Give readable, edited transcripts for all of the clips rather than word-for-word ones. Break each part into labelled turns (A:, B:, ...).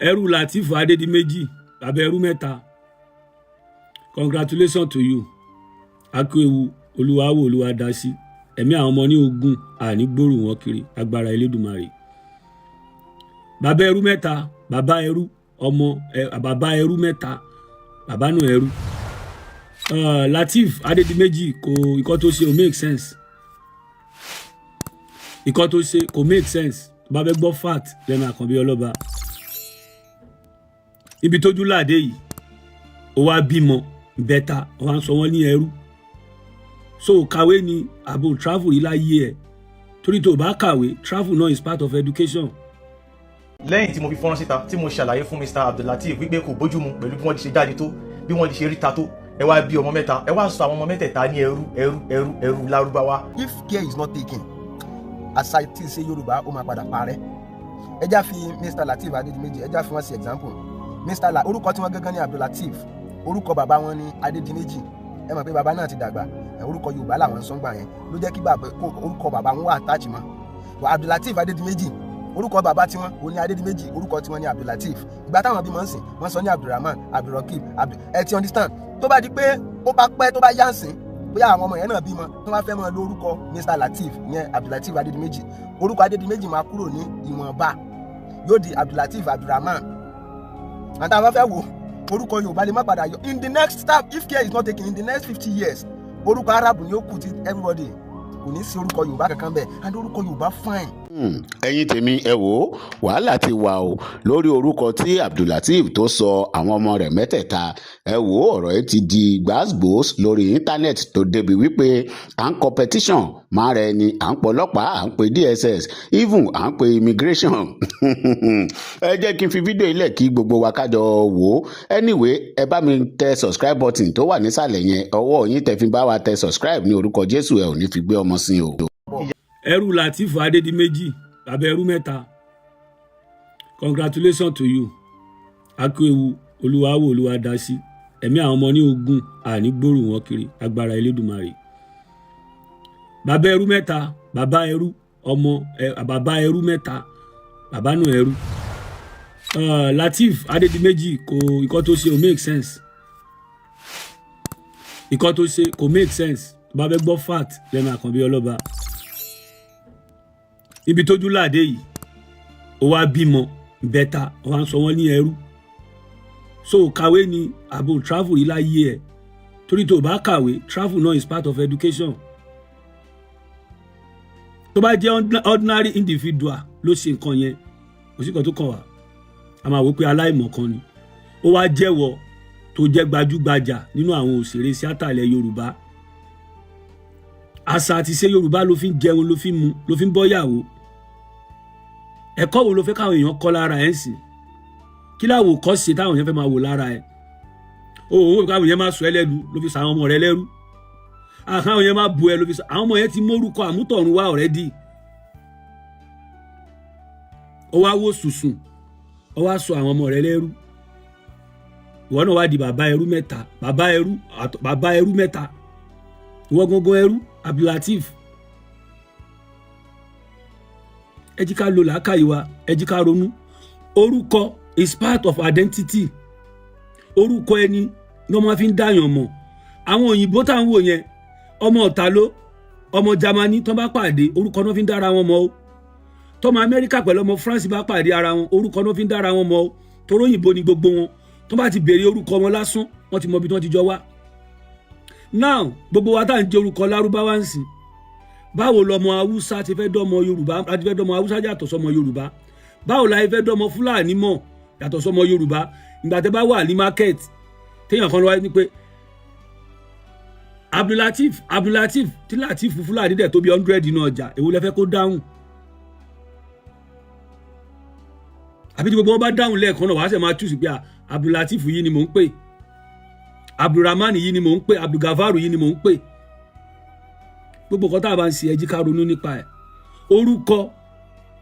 A: ẹrú lateef Adedimeji bàbá ẹrú mẹ́ta. Congratulations to you. Akíewu olúwawo olúwadásí. Ẹ̀mí àwọn ọmọ ní ogun àní gbòòrò wọn kiri agbára Elédùmarè. Bàbá ẹrú mẹ́ta, bàbá ẹrú ọmọ bàbá ẹrú mẹ́ta, bàbá náà ẹrú. Lateef Adedimeji kò nǹkan tó ṣe ò make sense. Nǹkan tó ṣe kò make sense. Bá fẹ́ gbọ́ fat lẹ́nu Àkànbí ọlọ́ba. Ibi tójú láàdé yìí ó wá bímọ bẹ́ta wọ́n sọ wọ́n ní ẹrú. So kàwé ni àbò travel yìí láyé ẹ̀ torí tó bá kàwé travel náà is part of education.
B: Lẹ́yìn tí mo fi fọ́nrán síta tí mo ṣàlàyé fún Mr. Abdullateef wípé kò bójúmu pẹ̀lú bí wọ́n ti ṣe jáde tó bí wọ́n ti ṣe ríta tó ẹ wá bí ọmọ mẹ́ta ẹ wá sọ àwọn ọmọ mẹ́tẹ̀ẹ̀ta ní ẹrú lárúbáwá.
C: If care is not taken àṣà tí ṣe Yorùbá ó máa padà parẹ́. Ẹ já fi Mr. Lateef Adedimeji ẹ já fi wọ́n sí example. Orúkọ tí wọ́n gángan ní Abdullateef, orúkọ bàbá wọn ní Adedimeji. Ẹ mọ̀ pé bàbá náà ti dàgbà, orúkọ Yorùbá làwọn ń sọ́ngbà yẹn ló jẹ́ kí orúkọ bàbá wọn wà attach mọ́. Abdullateef Adedimeji orúkọ bàbá tiwọn òun ní Adedimeji, orúkọ tiwọn ní Abdullateef. Ìgbà táwọn bímọ ń sìn wọ́n sọ ní Abdulrahman, Abdulrakib, ẹ ti understand. Tó bá di pé ó bá pẹ́ tó bá yá ń sìn bóyá àwọn ọmọ yẹn náà bímọ tó bá fẹ́ mọ lórúkọ Mr. Lateef yẹn Abdullateef Adedimeji, orúkọ Adedimeji máa kúrò ní ìwọ̀nba yóò di Abdullateef Abdulrahman. Àti àwọn fẹ́ wo orúkọ Yorùbá lè má padà yọ in the next time if care is not taken in the next 50 years orúkọ Arab ni ó kù tí everybody kò ní sí orúkọ Yorùbá kankan bẹ́ẹ̀ and orúkọ Yorùbá fine.
D: Ẹ̀yin tèmi ẹ wò ó wàhálà ti wà o lórí orúkọ tí Abdullateef tó sọ àwọn ọmọ rẹ̀ mẹ́tẹ̀ẹ̀ta. Ẹ wò ó ọ̀rọ̀ yìí ti di gbàsgbòs lórí íńtánẹ́ẹ̀tì tó débi wípé à ń kọ petition máa rẹ ni à ń pọ ọlọ́pàá à ń pe DSS even à ń pe immigration. Ẹ jẹ́ kí n fi fídíò ilẹ̀ kí gbogbo wa kájọ wò ó. Anyway ẹ bá mi tẹ subscribe button tó wà nísàlẹ̀ yẹn ọwọ́ yín tẹ fi bá wa tẹ subscribe ní orúkọ Jésù ẹ ò ní fi gbé ọmọ sí o.
A: Ẹrú Lateef Adedimeji bàbá ẹrú mẹ́ta. Congratulations to you. Akíewu olúwawo olúwadásí. Ẹ̀mí àwọn ọmọ ní ogun àní gbòòrò wọn kiri agbára Elédùmarè. Bàbá ẹrú mẹ́ta, bàbá ẹrú ọmọ bàbá ẹrú mẹ́ta, bàbá náà ẹrú. Lateef Adedimeji kò nǹkan tó ṣe ò make sense. Nǹkan tó ṣe kò make sense. Bá fẹ́ gbọ́ fat lẹ́nu Àkànbí ọlọ́ba. Ibi tójú láàdé yìí ó wá bímọ bẹ́ta wọ́n sọ wọ́n ní ẹrú. So kàwé ni àbò travel yìí láyé ẹ̀ torí tó bá kàwé travel náà is part of education. Tó bá jẹ́ ordinary individual ló ṣe nǹkan yẹn kò sí nǹkan tó kàn wá a máa wò pé aláìmọ̀kan ni. Ó wá jẹ́wọ́ tó jẹ́ gbajúgbajà nínú àwọn òṣèré tíátà ilẹ̀ Yorùbá. Àṣà àti ìṣe Yorùbá ló fi ń jẹun ló fi ń mu ló fi ń bọ́yàwó. Ẹ̀kọ́ wo ló fẹ́ káwọn èèyàn kọ́ lára ẹ̀ ń sìn? Kí láwo kọ́ ṣe táwọn èèyàn fẹ́ máa wò lára ẹ̀? Òun káwọn èèyàn máa sọ ẹ́ lẹ́nu ló fi sọ àwọn ọmọ rẹ̀ lẹ́rú. Àkáwọn èèyàn máa bu ẹ ló fi sọ àwọn ọmọ yẹn ti mórúkọ àmútọ̀run wá already. Ó wá wò sùsùn ó wá sọ àwọn ọmọ rẹ̀ lẹ́rú. Ìwọ náà wá di bàbá ẹrú mẹ́ta, bàbá ẹrú mẹ́ta. Ìwọ gangan ẹrú Abdullateef. Ẹ jí ká lo làákàyè wa, ẹ jí ká ronú. Orúkọ is part of identity. Orúkọ ẹni ni wọ́n máa fi ń dáyàn mọ̀. Àwọn òyìnbó tá ń wò yẹn ọmọ Ọ̀tàló ọmọ Germany tó bá pàdé orúkọ náà fi ń dára wọn mọ̀ o. Tọ́mọ Amẹ́ríkà pẹ̀lú ọmọ France bá pàdé ara wọn orúkọ náà fi ń dára wọn mọ̀ o. Toró òyìnbó ni gbogbo wọn. Tó bá ti béèrè orúkọ wọn lásán wọ́n ti mọ ibi tí wọ́n ti jọ wá. Now gbogbo wa tá à ń jẹ orúkọ lárúbáwá ń sìn. Báwo lọmọ Haúsá ti fẹ́ dọ́mọ Yorùbá àti fẹ́ dọ́mọ Haúsá yàtọ̀ sọmọ Yorùbá? Báwo la fẹ́ dọ́mọ Fúlàní mọ̀ yàtọ̀ sọmọ Yorùbá? Ìgbà tẹ́ bá wà ní market téèyàn kan lọ wáyé ní pé Abdullateef tí Lateef Fúlàní dẹ̀ tó bí 100 nínú ọjà èwo lẹ fẹ́ kó dáhùn? Àbí tí gbogbo wọn bá dáhùn lẹ́ẹ̀kan náà wàá ṣe máa túùsì pé Abdullateef yìí ni mò ń pè, Abdulrahman yìí ni mò ń pè, Abdulgafaru yìí ni mò ń pè. Gbogbo kan tá a bá ń ṣe ẹ jí ká ronú nípa ẹ̀. Orúkọ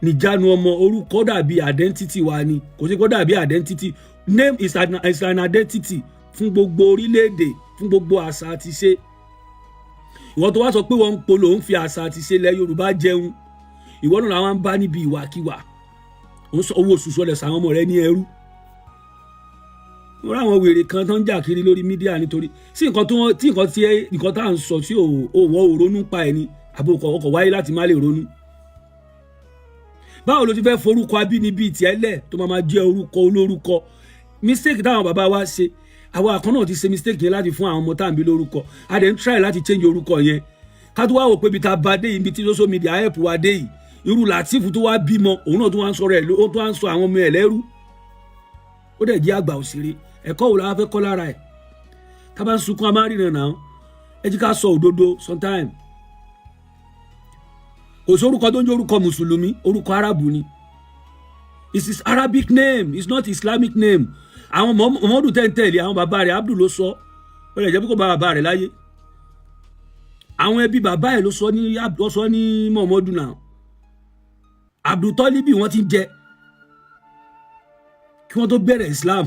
A: níjánu ọmọ, orúkọ dàbí identity wa ni, kò sí kó dàbí identity. Name is an identity fún gbogbo orílẹ̀-èdè, fún gbogbo àṣà àti ṣe. Ìwọ tó wá sọ pé wọ́n ń polo ń fi àṣà àti ṣe ilẹ̀ Yorùbá jẹun, ìwọ náà làwọn ń bá níbi ìwàkiwà. Ó ń sọ owó oṣù sọlẹ̀ sàwọn ọmọ rẹ ní ẹrú. wọ́n àwọn wèrè kan tó ń jà kiri lórí mídíà nítorí sí nǹkan tá à ń sọ sí òwò òrónú pa ẹ̀ ni àbò ọkọ̀ wáyé láti má lè ronú. báwo ló ti fẹ́ forúkọ abínibí tiẹ̀ lẹ̀ tó máa jẹ́ orúkọ olórúkọ mistake táwọn bàbá wa ṣe àwọn àkàn náà ti ṣe mistake yẹn láti fún àwọn ọmọ tá à ń bí lórúkọ a dẹ̀ ń try láti change orúkọ yẹn ká tó wá wò pé ibi tá a bá dé yìí ibi tí social media help wa dé yìí irú Lateef tó wá bímọ òun náà tó wá ń sọ̀rọ̀ ẹ̀ ó tó wá ń sọ àwọn ọmọ ẹ̀ lẹ́rú ó dẹ̀ jẹ́ àgbà òṣèré ẹ̀kọ́ wo la fẹ́ kọ́ lára ẹ̀ tá a bá ń sunkún a máa ń ríran náà ẹ jí ká sọ òdodo sometime kò sí orúkọ tó ń jẹ́ orúkọ mùsùlùmí orúkọ arábù ni it's his Arabic name it's not Islamic name àwọn Muhammadu tẹ́ntẹ́lẹ̀ àwọn bàbá rẹ̀ Abdul ló sọ ó lè jẹ́ pé kò bá bàbá rẹ̀ láyé àwọn ẹbí bàbá ẹ̀ ló sọ ní Muhammadu náà Abdul Tọ́líbì wọ́n ti jẹ kí wọ́n tó bẹ̀rẹ̀ Islam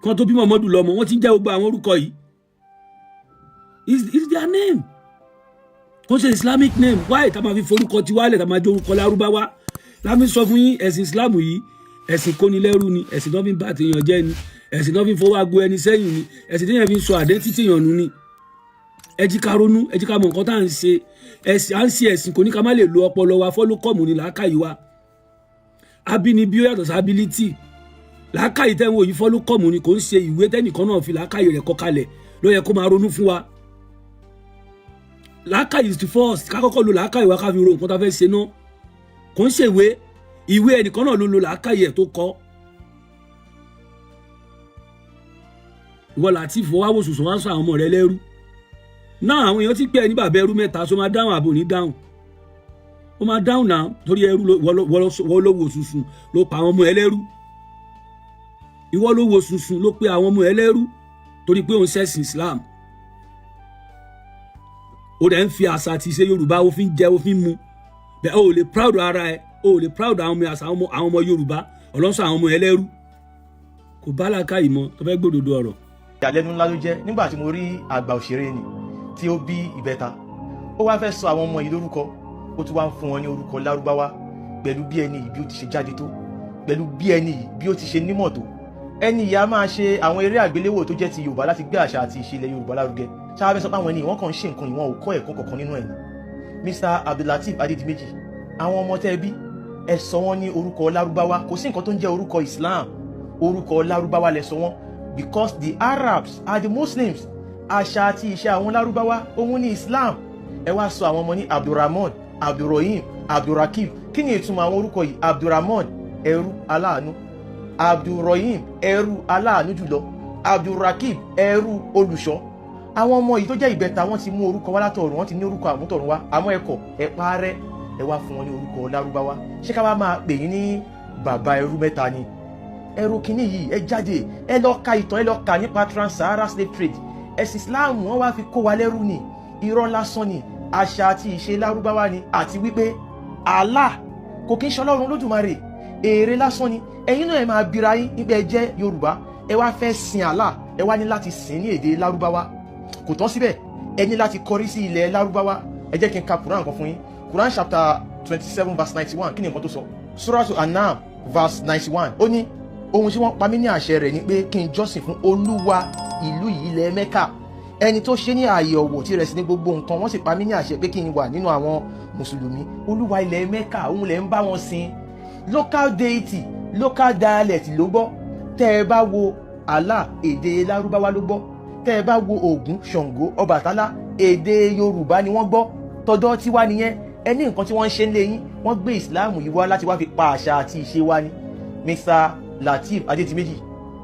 A: kí wọ́n tó bí Muhammadu lọ́mọ wọ́n ti jẹ́ gbogbo àwọn orúkọ yìí is their name kò ṣe Islamic name why tá máa fi forúkọ ti wálẹ̀ tá máa jẹ́ orúkọ lárúbáwá láfi sọ fún yín ẹ̀sìn Islam yìí ẹ̀sìn kónilẹ́rú ni ẹ̀sìn tó fi ń bá àtẹ̀yàn jẹ́ ni ẹ̀sìn tó fi ń fọwọ́ ago ẹni sẹ́yìn ni ẹ̀sìn tó yẹn fi ń sọ identity yàn nù ni ẹ jí ká ronú ẹ jí ká mọ nǹkan tá à ń ṣe ẹ̀sìn à ń ṣe ẹ̀sìn kò ní ká má lè lo ọpọlọ wa fọ́lọ́kọ̀mù ni làákàyè wa abínibí ó yàtọ̀ sí ability làákàyè tẹ́ ń wò yìí fọ́lọ́kọ̀mù ni kò ń ṣe ìwé tẹ́nìkan náà fi làákàyè rẹ̀ kọ kalẹ̀ ló yẹ kó máa ronú fún wa làákàyè is the first ká kọ́kọ́ lo làákàyè wa ká fi ro nǹkan tá a fẹ́ ṣe náà kò ń ṣe ìwé ẹnìkan náà ló lo làákàyè tó kọ́ ìwọ Lateef wá wò sùsùn wá sọ àwọn ọmọ rẹ lẹ́rú náà àwọn èèyàn ti pẹ́ ní bàbá ẹrú mẹ́ta so máa dáhùn àbò ní dáhùn ó máa dáhùn náà torí ẹrú wọ́n ló wò sùsùn ló pa àwọn ọmọ ẹlẹ́rú ìwọ ló wò sùsùn ló pe àwọn ọmọ ẹlẹ́rú torí pé òun ṣẹ̀sìn Islam ó dẹ̀ ń fi àṣà àti ìṣe Yorùbá ó fi ń jẹ ó fi ń mu bẹ́ẹ̀ ó lè proud ara ẹ̀ ó lè proud àwọn ọmọ Yorùbá ọlọ́sọ àwọn ọmọ ẹlẹ́rú kò bá làákàyè mọ́ tó fẹ́ gbòdòdó ọ̀rọ̀.
B: ìyàlẹ́nu ńlá ló jẹ́ nígbà tí mo rí àgbà òṣèré ni tí ó bí ìbẹ́ta ó wá fẹ́ sọ àwọn ọmọ yìí lórúkọ ó tún wá ń fún wọn ní orúkọ lárúbáwá pẹ̀lú bí ẹni yìí bí ó ti ṣe jáde tó pẹ̀lú bí ẹni yìí bí ó ti ṣe nímọ̀ tó ẹni yìí á máa ṣe àwọn eré àgbéléwò tó jẹ́ ti Yorùbá láti gbé àṣà àti ìṣe ilẹ̀ Yorùbá lárugẹ ṣáà fẹ́ sọ pé àwọn ẹni wọ́n kàn ń ṣe nǹkan ìwọ̀n ò kọ́ ẹ̀kọ́ kankan nínú ẹ̀ ni Mr. Abdulateef Adedimeji àwọn ọmọ tẹ́ bí ẹ sọ wọ́n ní orúkọ lárúbáwá kò sí nǹkan tó ń jẹ́ orúkọ Islam orúkọ lárúbáwá lẹ sọ wọ́n because the Arabs are the Muslims àṣà àti ìṣe àwọn lárúbáwá òun ní Islam ẹ wá sọ àwọn ọmọ ní Abdulrahman Abdulrahim Abdulrakib kí ni ìtumọ̀ àwọn orúkọ yìí Abdulrahman ẹrú aláàánú Abdulrahim ẹrú aláàánú jùlọ Abdulrakib ẹrú olùṣọ́ àwọn ọmọ yìí tó jẹ́ ìbẹ̀ta wọ́n ti mú orúkọ wá látọ̀run wọ́n ti ní orúkọ àmútọ̀run wá àmọ́ ẹ̀kọ́ ẹ̀ parẹ́ ẹ wá fún wọn ní orúkọ lárúbáwá ṣé ká wá máa pè yín ní bàbá ẹrú mẹ́ta ni ẹrú kínní yìí ẹ jáde ẹ lọ ka ìtàn ẹ lọ kà nípa trans-Sahara slave trade ẹ̀sìn Islam wọ́n wá fi kó wa lẹ́rú ni irọ́ lásán ni àṣà àti ìṣe lárúbáwá ni àti wípé Allah kò kí ń ṣọlọ́run lódùmarè èrè lásán ni ẹ̀yin náà ẹ máa bira yín nígbà ẹ jẹ́ Yorùbá ẹ wá fẹ́ sin Allah ẹ wá ní láti sìn ní èdè lárúbáwá kò tán síbẹ̀ ẹ ní láti kọrí sí ilẹ̀ lárúbáwá ẹ jẹ́ kí n ka Quran kan fún yín Quran chapter 27 verse 91 kí ni nǹkan tó sọ Suratu An'am verse 91 ó ní ohun tí wọ́n pa mí ní àṣẹ rẹ̀ ni pé kí n jọ́sìn fún Olúwa ìlú yìí ilẹ̀ Mẹ́kà ẹni tó ṣe ní ààyè ọ̀wọ̀ tí rẹ̀ sí ní gbogbo nǹkan wọ́n sì pa mí ní àṣẹ pé kí n wà nínú àwọn mùsùlùmí Olúwa ilẹ̀ Mẹ́kà òun lẹ̀ ń bá wọn sìn local deity local dialect ló gbọ́ tẹ́ ẹ bá wo Allah èdè lárúbáwá ló gbọ́ tẹ́ ẹ bá wo Ògún Ṣàngó Ọbàtálá èdè Yorùbá ni wọ́n gbọ́ tọ̀dọ̀ tiwa nìyẹn ẹni nǹkan tí wọ́n ń ṣe ń lé yín wọ́n gbé ìsìláàmù yìí wá láti wá fi pa àṣà àti ìṣe wa ni Mr. Lateef Adedimeji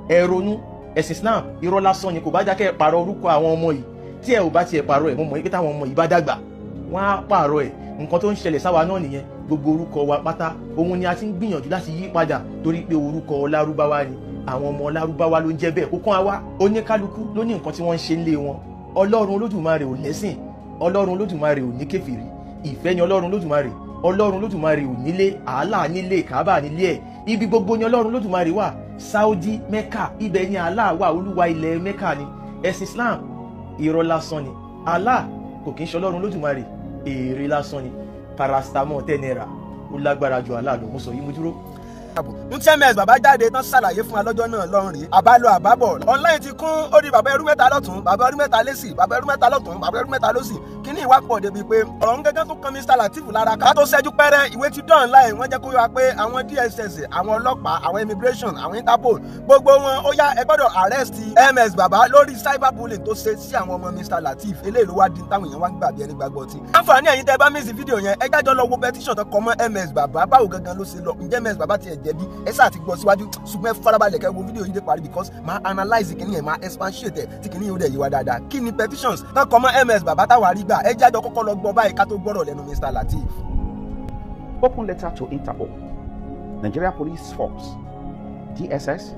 B: ẹ ronú ẹ̀sìn Islam irọ́ lásán ni kò bá dákẹ́ pààrọ̀ orúkọ àwọn ọmọ yìí tí ẹ ò bá tiẹ̀ pààrọ̀ ẹ̀ mo mọ̀ yín pé táwọn ọmọ yìí bá dàgbà wọ́n á pààrọ̀ ẹ̀ nǹkan tó ń ṣẹlẹ̀ sáwa náà nìyẹn gbogbo orúkọ wa pátá òun ni a ti ń gbìyànjú láti yí padà torí pé orúkọ lárúbáwá ni àwọn ọmọ lárúbáwá ló ń jẹ́ bẹ́ẹ̀ kó kán wa oníkálukú ló ní nǹkan tí wọ́n ń ṣe ń lé wọn Ọlọ́run Olódùmarè ò lẹ́sìn Ọlọ́run Olódùmarè ò ní kèfèrí ìfẹ́ ni Ọlọ́run Olódùmarè Ọlọ́run Olódùmarè ò nílé àálà nílé Káàbà nílé ẹ̀ ibi gbogbo ni Ọlọ́run Olódùmarè wà Saudi Mecca ibẹ̀ ni Allah wà Olúwa ilẹ̀ Mecca ni ẹ̀sìn Islam irọ́ lásán ni Allah kò kí ń ṣe Ọlọ́run Olódùmarè èrè lásán ni paracetamol 10 naira ó lágbára ju Allah lọ mo sọ yìí mo dúró.
C: ntms bàbá jáde tán ṣàlàyé fún wa lọ́jọ́ náà lọ́rùn rí àbálọ àbábọ̀ online ti kún ó di bàbá ẹrú mẹ́ta lọ́tún bàbá ẹrú mẹ́ta lẹ́sì bàbá ẹrú mẹ́ta lọ́tún bàbá ẹrú mẹ́ta lọ́sì kíní ìwà pọ̀ débi pé ọ̀rọ̀ ń gẹ́gẹ́ tó kan Mr. Lateef lára ká tó ṣẹ́jú pẹ́rẹ́ ìwé ti dán láì wọ́n jẹ́ kó yọ pé àwọn DSS àwọn ọlọ́pàá àwọn immigration àwọn Interpol gbogbo wọn ó yá ẹ gbọ́dọ̀ arrest ms bàbá lórí cyberbullying tó ṣe sí àwọn ọmọ Mr. Lateef eléyìí ló wá di táwọn èèyàn wá ń gbàgbé ẹni gbàgbọ́ tí. àǹfààní ẹ̀yin tẹ́ bá mísì fídíò yẹn ẹ jájọ́ lọ wo petition tó kọ mọ́ ms bàbá báwo gangan ló ṣe lọ ǹjẹ́ ms bàbá tiẹ̀ jẹ̀bi ẹ sáà ti gbọ́ síwájú ṣùgbọ́n ẹ farabalẹ̀ kẹ́ wo fídíò yìí dé parí because máa analyse kìíní yẹn máa expatiate tí kìíní yóò dẹ̀ yí wa dáadáa kí ni petitions tó kọ mọ́ ms bàbá táwa rí gbà ẹ jájọ́ kọ́kọ́ lọ gbọ́ báyìí ká tó gbọ́rọ̀ lẹ́nu Mr. Lateef.
E: Open letter to Interpol, Nigeria Police Force, DSS,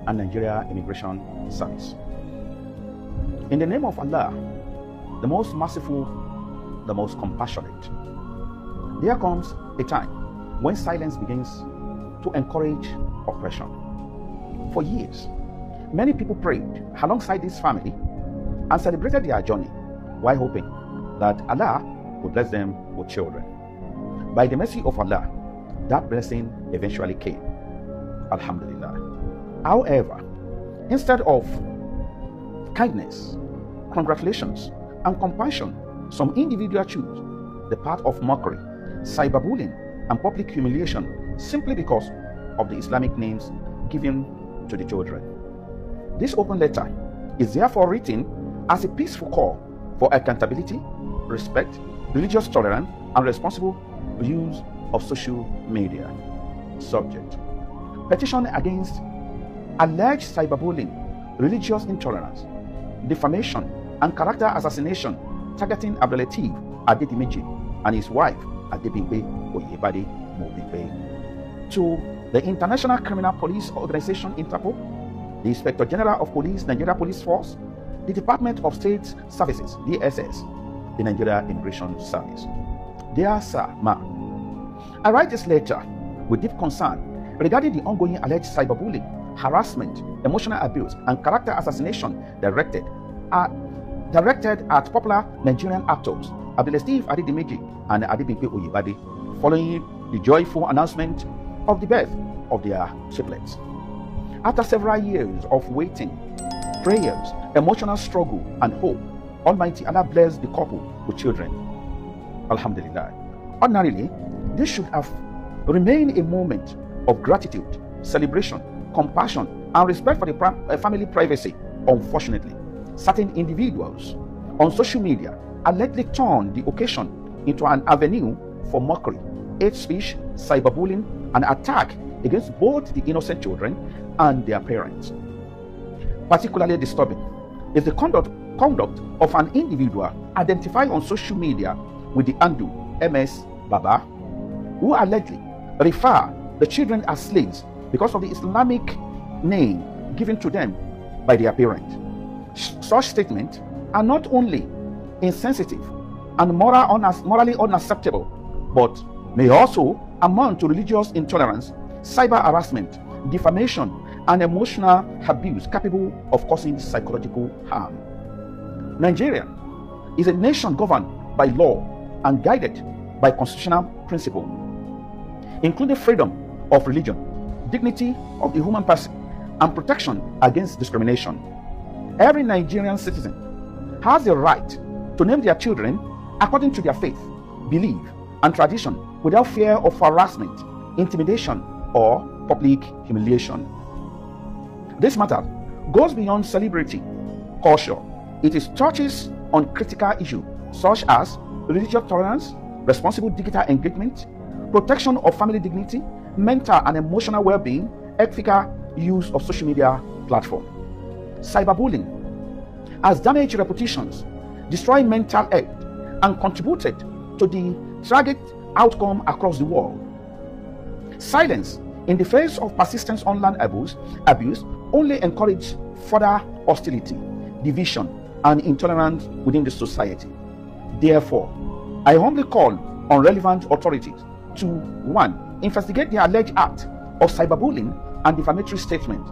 E: and Nigeria Immigration Service. In the name of Allah, the most merciful, the most compassionate, there comes a time when silence begins to encourage oppression. For years, many people prayed alongside this family and celebrated their journey while hoping that Allah would bless them with children. By the mercy of Allah, that blessing eventually came. Alhamdulillah. However, instead of kindness, congratulations, and compassion, some individuals choose the path of mockery, cyberbullying, and public humiliation simply because of the Islamic names given to the children. This open letter is therefore written as a peaceful call for accountability, respect, religious tolerance, and responsible use of social media. Subject: petition against alleged cyberbullying, religious intolerance, defamation, and character assassination targeting Lateef Adedimeji and his wife Adedimeji Mobimppe to the International Criminal Police Organization Interpol, the Inspector General of Police, Nigeria Police Force, the Department of State Services, DSS, the Nigeria Immigration Service. Dear Sir, I write this letter with deep concern regarding the ongoing alleged cyberbullying, harassment, emotional abuse, and character assassination directed at popular Nigerian actors Lateef Adedimeji and Adedimeji following the joyful announcement of the birth of their triplets. After several years of waiting, prayers, emotional struggle, and hope, Almighty Allah blessed the couple with children. Alhamdulillah. Ordinarily, this should have remained a moment of gratitude, celebration, compassion, and respect for the family privacy. Unfortunately, certain individuals on social media allegedly turned the occasion into an avenue for mockery, hate speech, cyberbullying, and attack against both the innocent children and their parents. Particularly disturbing is the conduct of an individual identified on social media with the handle MS Baba, who allegedly refer the children as slaves because of the Islamic name given to them by their parents. Such statements are not only insensitive and morally unacceptable, but may also amount to religious intolerance, cyber harassment, defamation, and emotional abuse capable of causing psychological harm. Nigeria is a nation governed by law and guided by constitutional principles, including freedom of religion, dignity of the human person, and protection against discrimination. Every Nigerian citizen has the right to name their children according to their faith, belief, and tradition without fear of harassment, intimidation, or public humiliation. This matter goes beyond celebrity culture. It touches on critical issues such as religious tolerance, responsible digital engagement, protection of family dignity, mental and emotional well-being, ethical use of social media platforms. Cyberbullying has damaged reputations, destroyed mental health, and contributed to the tragic outcome across the world. Silence in the face of persistent online abuse only encourages further hostility, division, and intolerance within the society. Therefore, I humbly call on relevant authorities to 1. Investigate the alleged act of cyberbullying and defamatory statement.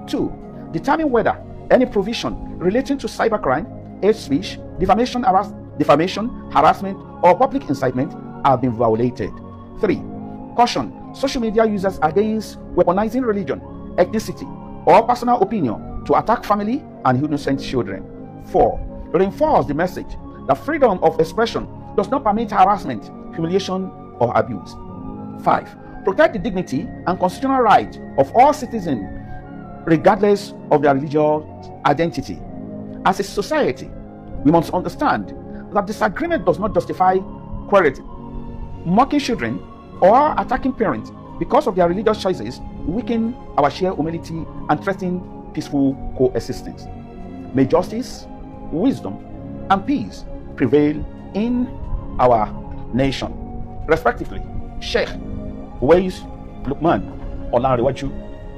E: 2. Determine whether any provision relating to cybercrime, hate speech, defamation, harassment, or public incitement have been violated. 3. Caution social media users against weaponizing religion, ethnicity, or personal opinion to attack family and innocent children. 4. Reinforce the message that freedom of expression does not permit harassment, humiliation, or abuse. 5. Protect the dignity and constitutional right of all citizens regardless of their religious identity. As a society, we must understand that disagreement does not justify cruelty. Mocking children or attacking parents because of their religious choices weaken our shared humility and threaten peaceful coexistence. May justice, wisdom, and peace prevail in our nation. Respectively, Sheikh Uwais Lukman Olanrewaju,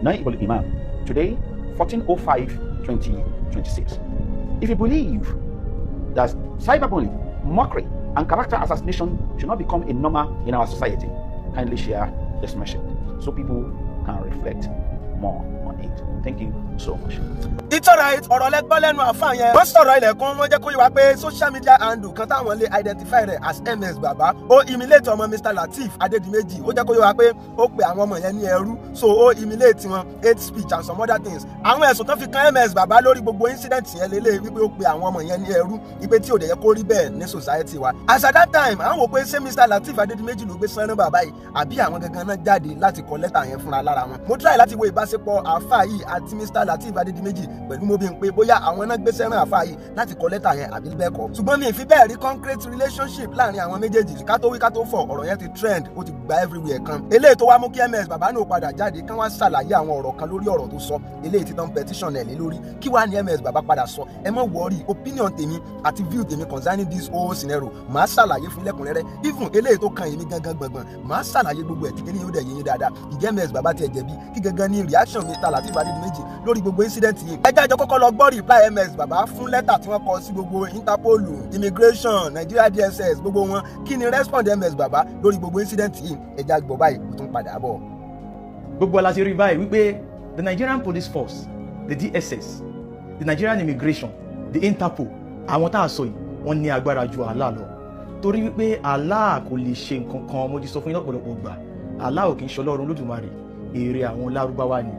E: Naibul Imam, today 14/05/2026. If you believe that cyberbullying, mockery, and character assassination should not become a norm in our society, kindly share this message so people can reflect more on it. Thank you so much.
C: It's alright, ọ̀rọ̀ lẹ́gbọ́n lẹ́nu àfáà yẹn. Wọ́n sọ̀rọ̀ ilẹ̀kùn wọ́n jẹ́ kó yé wa pé social media handle kan táwọn lè identify rẹ̀ as MS Baba. Ó emulate ọmọ Mr. Lateef Adedimeji. Ó jẹ́ kó yé wa pé ó pe àwọn ọmọ yẹn ní ẹrú. So ó emulate wọn, hate speech and some other things. Àwọn ẹ̀sùn tó fi kan MS Baba lórí gbogbo incident yẹn lélẹ̀ wípé ó pe àwọn ọmọ yẹn ní ẹrú. Ipe tí ò dẹ̀ yẹ kó rí bẹ́ẹ̀ ní society wa. As at that time, àwọn wò pé ṣé Mr. Lateef Adedimeji ló gbé sánú bàbá yìí àbí àwọn gangan náà jáde láti kọ lẹ́tà yẹn fúnra lára wọn. Mo try láti wo ìbáṣepọ̀ àfáà yìí àti Mr. Lateef Adedimeji pẹ̀lú Mobimppe bóyá àwọn náà gbé sẹ́ràn àfáà yìí láti kọ lẹ́tà yẹn àbí bẹ́ẹ̀ kọ́. Ṣùgbọ́n mi ì fi bẹ́ẹ̀ rí concrete relationship láàrin àwọn méjèèjì. Ká tó wí ká tó fọ̀ ọ̀rọ̀ yẹn ti trend ó ti gba everywhere kan. Eléyìí tó wá mú kí MS Baba náà padà jáde kán wá ṣàlàyé àwọn ọ̀rọ̀ kan lórí ọ̀rọ̀ tó sọ. Eléyìí ti tán petition ẹ̀ lé lórí. Kí wá ní MS Baba padà sọ? Ẹ má worry, opinion tèmi àti view tèmi concerning this whole scenario màá ṣàlàyé fún lẹ́kùnrẹ́rẹ́. Even eléyìí tó kan èmi gangan gbọ̀ngbọ̀n màá ṣàlàyé gbogbo ẹ̀ tí kí ni yóò dẹ̀ yín dáadáa. Ìjẹ́ MS Baba tiẹ̀ jẹ̀bi kí gangan ní reaction Mr. Lateef Adedimeji lórí gbogbo incident yìí. Ẹ jẹ́ àjọ kọ́kọ́ lọ gbọ́ reply MS Baba fún lẹ́tà tí wọ́n kọ sí gbogbo Interpol, immigration, Nigeria DSS gbogbo wọn. Kí ni respond MS Baba lórí gbogbo incident yìí? Ẹ jẹ́ àgbọ̀ báyìí kó tún padà bọ̀.
B: Gbogbo ọlá ti rí báyìí wípé the Nigerian Police Force, the DSS, the Nigerian Immigration, the Interpol, àwọn tá a sọ yìí wọ́n ní agbára ju Allah lọ. Torí wípé Allah kò lè ṣe nǹkan kan, mo ti sọ fún yín lọ́pọ̀lọpọ̀ gbà. Allah ò kì í ṣe Ọlọ́run Olódùmarè, èrè àwọn Lárúbáwá ni.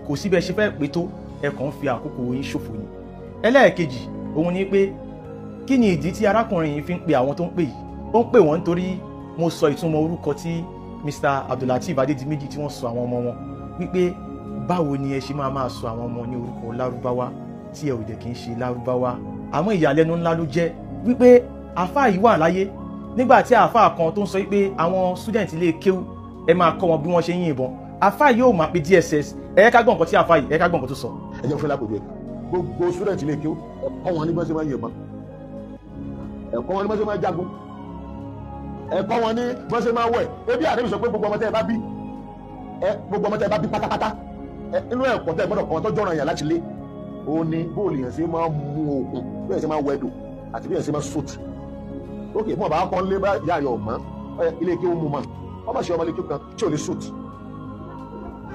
B: Kò síbẹ̀ ṣe fẹ́ pé tó ẹ kàn fi àkókò yín ṣòfò ni. Ẹlẹ́ẹ̀kejì òun ni pé kí ni ìdí tí arákùnrin yìí fi ń pe àwọn tó ń pè yìí? Ó ń pè wọ́n nítorí mo sọ ìtumọ̀ orúkọ tí Mr. Abdulateef Adedimeji tí wọ́n sọ àwọn ọmọ wọn wípé báwo ni ẹ ṣe máa sọ àwọn ọmọ ní orúkọ Lárúbáwá tí ẹ ò dẹ̀ kì í ṣe Lárúbáwá. Àmọ́ ìyàlẹ́nu ńlá ló jẹ́ wípé àfáà yìí wà láyé nígbà tí àfáà kan tó ń sọ wípé àwọn student ilé kéwú ẹ máa kọ́ wọn bí wọ́n ṣe ń yìnbọn. Àfáà yóò máa pe DSS ẹ ká gbọ́ nǹkan tí àfáà yìí ẹ ká gbọ́ nǹkan tó sọ.
F: Ẹ jẹ́ fún lápòjù ẹ̀ gbogbo student ilé kéwú ẹ̀kọ́ wọn ní bá ṣe máa yìnbọn, ẹ̀kọ́ wọn ní bá ṣe máa jagun, ẹ̀kọ́ wọn ní bá ṣe máa wẹ̀. Ebi àdébí sọ pé gbogbo ọmọ tẹ́ ẹ bá bí pátápátá inú ẹ̀kọ́ tẹ́ ẹ gbọ́dọ̀ kọ́ tó jọ̀ràn yàn láti lé òun ni bóòlù yẹn ṣe máa mú òkun bí yẹn ṣe máa wẹ̀dò àti bí yẹn ṣe máa sòtì. Ókè mọ̀ bá kọ́ lé bá yà yọ̀ mọ́ ilé kéwú mu mọ́ ọmọ ṣe ọmọ ilé kéwú kan tí ò ní sòtì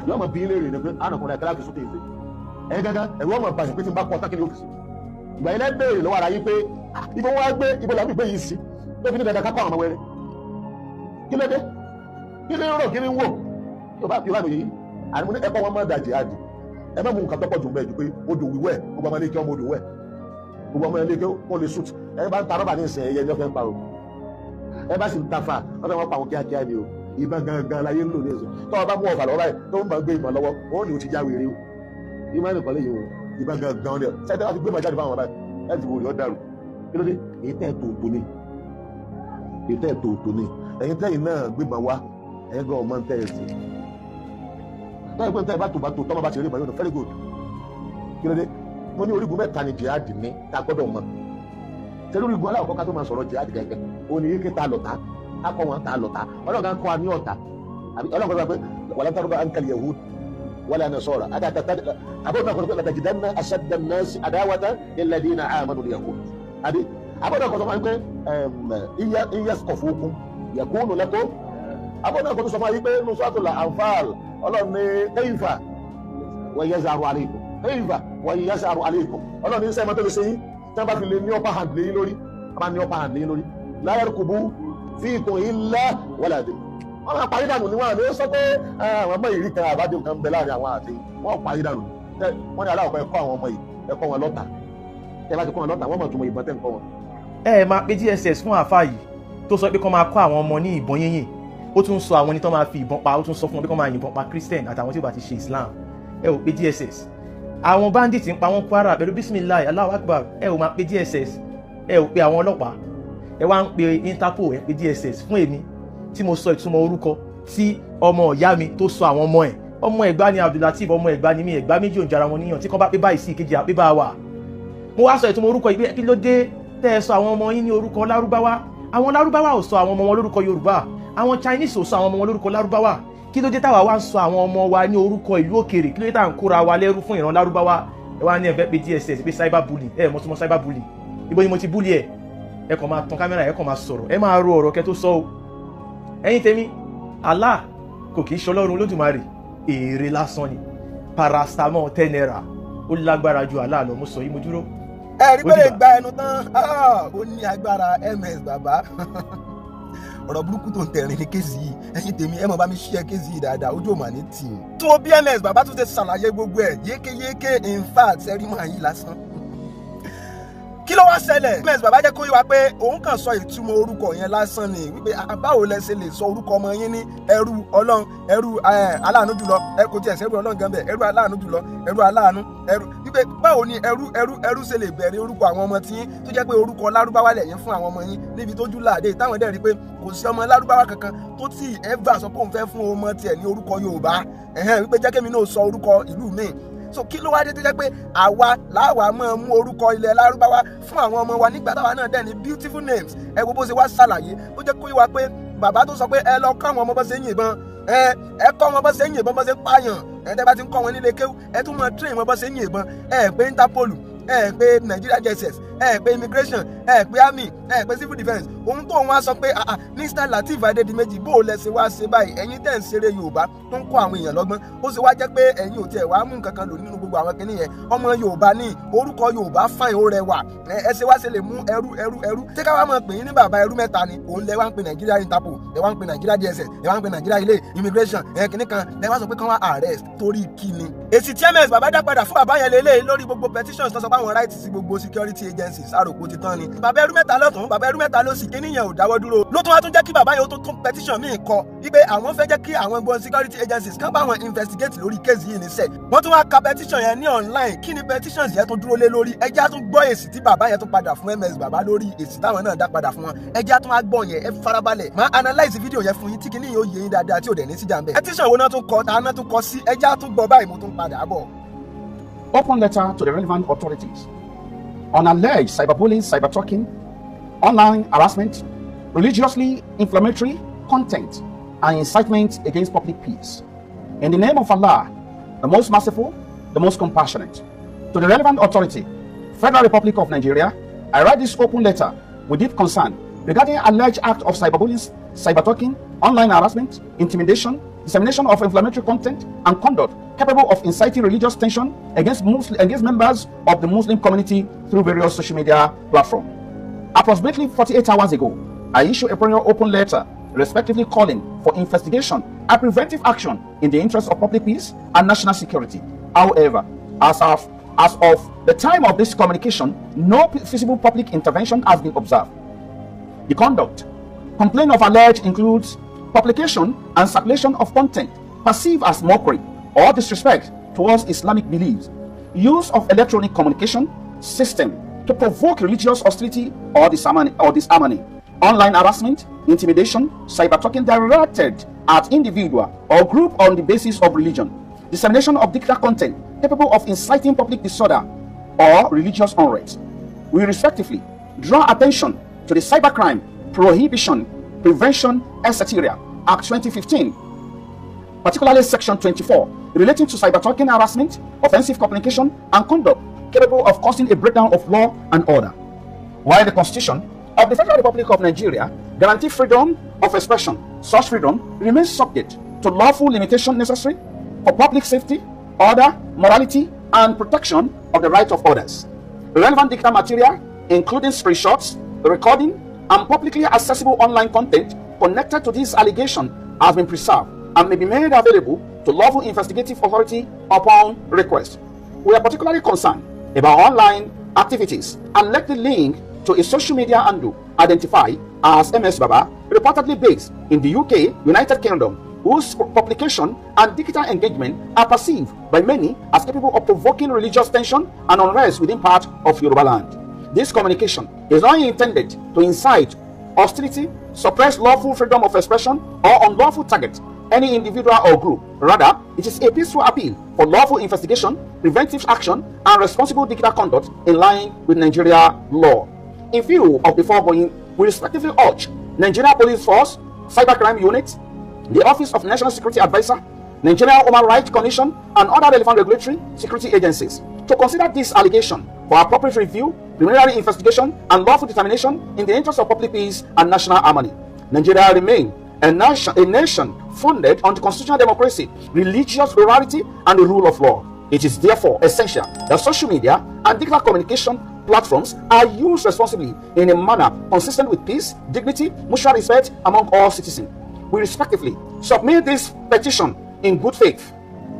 F: yọ ọmọ bí ilé rè ni pé ànàkùnrin ẹ̀ka láti sókè ìfẹ́ ẹ̀ gángan ẹ̀rọ ọmọ bàjẹ́ pé tí n bá kọ́ tákìlì òfìsì ìgbà yẹn lẹ́gbẹ̀rẹ̀ lọ́wọ́ ara yín pé ibo wá gbé ibo làwọn ìgbé yìí sí tó fi ní dandan kákọ́ àwọn ọmọ wẹrẹ kí ló dé kí ló ń rò kí ni ń wò yóò bá mi yìí àní ní ẹ̀kọ́ wọn máa dàjẹ́ àdì ẹ má mú nǹkan tọ́pọ̀ jù mẹ́jù pé odò wíwẹ̀ gbogbo ọmọ ilé kí ọmọ odò wẹ̀ gbogbo ọmọ ilé kí wọ́n lè sùt ẹ bá ń ta rọ́bà ní ìsìn ẹ̀yẹ ní ọ̀fẹ́ ń pa o ẹ bá sì ń ta fa wọ́n fẹ́ wọ́n pa àwọn kíákíá ni o ìbọn gangan láyé ń lò ní ìsìn tọ́wọ́ bá mú ọ̀fà lọ́wọ́ báyìí tó ń bá gbé ìbọn lọ́wọ́ ó ní o ti já wèrè o ìmọ̀ ẹnì kan lè yẹ o ìbọn gangan ni ṣẹ́tẹ́ wá ti gbé màjáde fáwọn báyìí ẹ ti wò rí ọ dàrú kí ló dé èyí tẹ́ tòótọ́ ni ẹ̀yin tẹ́yìn náà gbébọn wá ẹ̀yin gan ọmọ tẹ́ ẹ̀ sí báyìí pé tẹ́yìn bá tó tọ́mọ bá ti rí ìbọn yóò very good kí ló dé mo ní orígun mẹ́ta ni jihad ní tá a gbọ́dọ̀ mọ̀ tẹ́lẹ̀ orígun aláwọ̀ kọ́ká tó máa sọ̀rọ̀ jihad gẹ́gẹ́ òun ni yíké ta lọ́ta akọ wọn ta lọ́ta ọlọ́gá kọ́ wa ní ọ̀tá ọlọ́gá sọ pé wàlá tàbí ankal yahud wala nasara abọ́dọ̀ kọ́ la tajidanna ashadda an-nasi adawatan lilladhina amanu al-yahud àbí abọ́dọ̀ kọ́ sọ fún pé in yathqafukum yakunu lakum abọ́dọ̀ kọ́ sọ fún pé nusratul anfal ọlọ́run ní kayfa wa yazharu alaykum kayfa wa yazharu alaykum ọlọ́run ní sẹ́yìn mọ́tò lè ṣe yín tí wọ́n bá fi lè ní upper hand lé yín lórí la yarkubu fiikum illa wala dhimma wọ́n máa parí dànù ni wọ́n àná sọ pé àwọn ọmọ yìí rí kan àbájọ kan bẹ láàrin àwọn àti wọ́n parí dànù wọ́n ní aláwọ̀ ẹ̀kọ́ àwọn ọmọ yìí ẹ̀kọ́ wọn lọ́tà ẹ bá ti kọ́ wọn lọ́tà wọ́n mọ̀ túmọ̀ ìbọn tẹ̀ ń kọ́ wọn.
B: ẹ máa pe DSS fún àáfàá yìí tó sọ pé kọ́ máa kọ́ àwọn ọmọ ní ìbọn yínyìn ó tún sọ àwọn ẹni tó máa fi ìbọn pa ó tún sọ fún wọn pé kọ́ máa yìnbọn pa Christian àtàwọn tí ó bá ti ṣe Islam ẹ ò pe DSS àwọn bandit ń pa wọn Kwara pẹ̀lú bisimilayi Allahu Akbar ẹ ò máa pe DSS ẹ ò pe àwọn ọlọ́pàá ẹ wá ń pe Interpol ẹ pe DSS fún èmi tí mo sọ ìtumọ̀ orúkọ tí ọmọ ìyá mi tó sọ àwọn ọmọ Ẹ̀gbá ni Abdulateef ọmọ Ẹ̀gbá ni mí Ẹ̀gbá méjì òǹjara wọn níyàn tí kò bá pé báyìí sí ìkejì àpé bá wà mo wá sọ ìtumọ̀ orúkọ yìí kí ló dé tẹ́ ẹ sọ àwọn ọmọ yín ní orúkọ lárúbáwá àwọn lárúbáwá ò sọ àwọn ọmọ wọn lórúkọ Yorùbá àwọn Chinese ò sọ àwọn ọmọ wọn lórúkọ lárúbáwá kí ló dé táwa wá ń sọ àwọn ọmọ wa ní orúkọ ìlú òkèèrè kí ló dé tá à ń kóra wa lẹ́rú fún ìran lárúbáwá ẹ wá ní ẹ fẹ́ pe DSS pé cyberbullying ẹ mọ̀ tó mọ̀ cyberbullying ibo ni mo ti bully ẹ kàn máa tan kámẹ́rà ẹ kàn máa sọ̀rọ̀ ẹ máa ro ọ̀rọ̀ kẹ́ tó sọ o ẹ̀yin tèmi Allah kò kì í ṣọlọ́run Olódùmarè èrè lásán ni paracetamol 10 naira ó lágbára ju Allah lọ mo sọ yìí mo dúró.
C: ẹ rí bẹ́ẹ̀ gba ẹnu tán ó ní agbára ms bàbá ọ̀rọ̀ burúkú tó ń tẹ̀rín ní kéèsì yìí ẹ̀yin tèmi ẹ mọ̀ bá mi ṣí ẹ kéèsì yìí dáadáa ojú òmà ní tì í. tí wọ́n bí ms bàbá tún ṣe ṣàlàyé gbogbo ẹ̀ yékéyéké in fact ẹ̀rí máa yí lásán. kí ló wá ṣẹlẹ̀ ms bàbá jẹ́ kó yé wa pé òun kàn sọ ìtumọ̀ orúkọ yẹn lásán ni wípé báwo lẹ ṣe lè sọ orúkọ ọmọ yín ní ẹrú Ọlọ́run ẹrú aláàánú jùlọ ẹ kò tiẹ̀ sẹ́rú Ọlọ́run gan bẹ̀ ẹrú aláàánú jùlọ ẹrú aláàánú ẹrú wípé báwo ni ẹrú ṣe lè bẹ̀rẹ̀ orúkọ àwọn ọmọ tí yín tó jẹ́ pé orúkọ lárúbáwá lẹ̀yìn fún àwọn ọmọ yín níbi tójú láàdé táwọn dẹ̀ rí pé kò sí ọmọ lárúbáwá kankan tó tí ẹ̀fà sọ pé òun fẹ́ fún ọmọ tiẹ̀ ní orúkọ Yorùbá wípé jẹ́ kémi náà sọ orúkọ ìlú mi so kí ló wá dé tó jẹ́ pé àwa láwa máa mú orúkọ ilẹ̀ lárúbáwá fún àwọn ọmọ wa nígbà táwa náà dẹ̀ ní beautiful names ẹ wo bó ṣe wá ṣàlàyé ó jẹ́ kó yé wa pé bàbá tó sọ pé ẹ lọ kọ́ àwọn ọmọ bó ṣe ń yìnbọn ẹ kọ́ wọn bó ṣe ń yìnbọn bó ṣe ń pààyàn ẹ tẹ́ bá ti ń kọ́ wọn nílé kéwú ẹ tún máa train wọn bó ṣe ń yìnbọn ẹ pé Interpol ẹ pé Nigeria DSS ẹ pé immigration ẹ pé army ẹ pé civil defence ohun tó ń wá sọ pé Mr. Lateef Adedimeji bó o lẹ ṣe wá ṣe báyìí ẹ̀yin tẹ́ ń ṣeré Yorùbá tó ń kọ́ àwọn èèyàn lọ́gbọ́n ó ṣe wá jẹ́ pé ẹ̀yin ò tiẹ̀ wá mú nǹkan kan lò nínú gbogbo àwọn kìnìún yẹn ọmọ Yorùbá ní orúkọ Yorùbá fáìn ó rẹwà ẹ ṣe wá ṣe lè mú ẹrú tí ká wá máa pè yín ní bàbá ẹrú mẹ́ta ni òun lẹ wá ń pè Nigeria Interpol ẹ wá ń pè Nigeria DSS ẹ wá ń pè Nigeria ilé immigration kìnìún kan ẹ wá sọ pé kán wá arrest torí kíni. èsì tí ms bàbá dá padà fún bàbá yẹn lélẹ́yìn lórí gbogbo petitions tó sọ pé àwọn right sí gbogbo security agencies àròkó ti tán ni. bàbá ẹrú mẹ́ta lọ́tún bàbá ẹrú mẹ́ta lọ́sì kíní yẹn ò dáwọ́ dúró ló tún wá tún jẹ́ kí bàbá yẹn ó tún petition míì kọ wípé àwọn fẹ́ jẹ́ kí àwọn gbọ́n security agencies kán bá wọn investigate lórí case yìí níṣẹ́. wọ́n tún wá ka petition yẹn ní online kí ni petitions yẹn tún dúró lé lórí ẹjẹ́ á tún gbọ́ èsì tí bàbá yẹn tún padà fún ms bàbá lórí èsì táwọn náà dá padà fún wọn ẹjẹ́ á tún wá gbọ́ yẹn ẹ farabalẹ̀ máa analyse video yẹn fún yín tí kíní yìí ó yé yín dáadáa tí ò dẹ̀ ní síjà ń bẹ̀. petition wo náà tún kọ ta náà tún kọ sí ẹjẹ́ á tún gbọ́ báyìí mo tún padà bọ̀.
E: Open letter to the relevant authorities on alleged cyberbullying, cybertalking, online harassment, religiously inflammatory content, and incitement against public peace. In the name of Allah, the most merciful, the most compassionate, to the relevant authority, Federal Republic of Nigeria, I write this open letter with deep concern regarding alleged act of cyberbullying, cybertalking, online harassment, intimidation, dissemination of inflammatory content, and conduct capable of inciting religious tension against members of the Muslim community through various social media platforms. Approximately 48 hours ago, I issued a prior open letter respectively calling for investigation and preventive action in the interest of public peace and national security. However, as of the time of this communication, no feasible public intervention has been observed. The conduct complaint of alleged includes publication and circulation of content perceived as mockery or disrespect towards Islamic beliefs, use of electronic communication system to provoke religious hostility or disharmony, online harassment, intimidation, cyber-talking directed at individual or group on the basis of religion, dissemination of digital content capable of inciting public disorder or religious unrest. We respectively draw attention to the Cybercrime Prohibition, Prevention, etc. Act 2015, particularly Section 24, relating to cyber-talking harassment, offensive communication, and conduct capable of causing a breakdown of law and order. While the Constitution of the Federal Republic of Nigeria guarantees freedom of expression, such freedom remains subject to lawful limitation necessary for public safety, order, morality, and protection of the rights of others. Relevant digital material, including screenshots, recording, and publicly accessible online content connected to this allegation has been preserved and may be made available to lawful investigative authority upon request. We are particularly concerned about online activities and let the link to a social media handle identified as MS Baba, reportedly based in the UK, United Kingdom, whose publication and digital engagement are perceived by many as capable of provoking religious tension and unrest within part of Yoruba land. This communication is not intended to incite hostility, suppress lawful freedom of expression, or unlawful target any individual or group. Rather, it is a peaceful appeal for lawful investigation, preventive action, and responsible digital conduct in line with Nigeria law. In view of the foregoing, we respectively urge Nigeria Police Force, Cybercrime Unit, the Office of National Security Advisor, Nigeria Human Rights Commission, and other relevant regulatory security agencies to consider this allegation for appropriate review, preliminary investigation, and lawful determination in the interest of public peace and national harmony. Nigeria remains a nation founded on the constitutional democracy, religious plurality, and the rule of law. It is therefore essential that social media and digital communication platforms are used responsibly in a manner consistent with peace, dignity, mutual respect among all citizens. We respectively submit this petition in good faith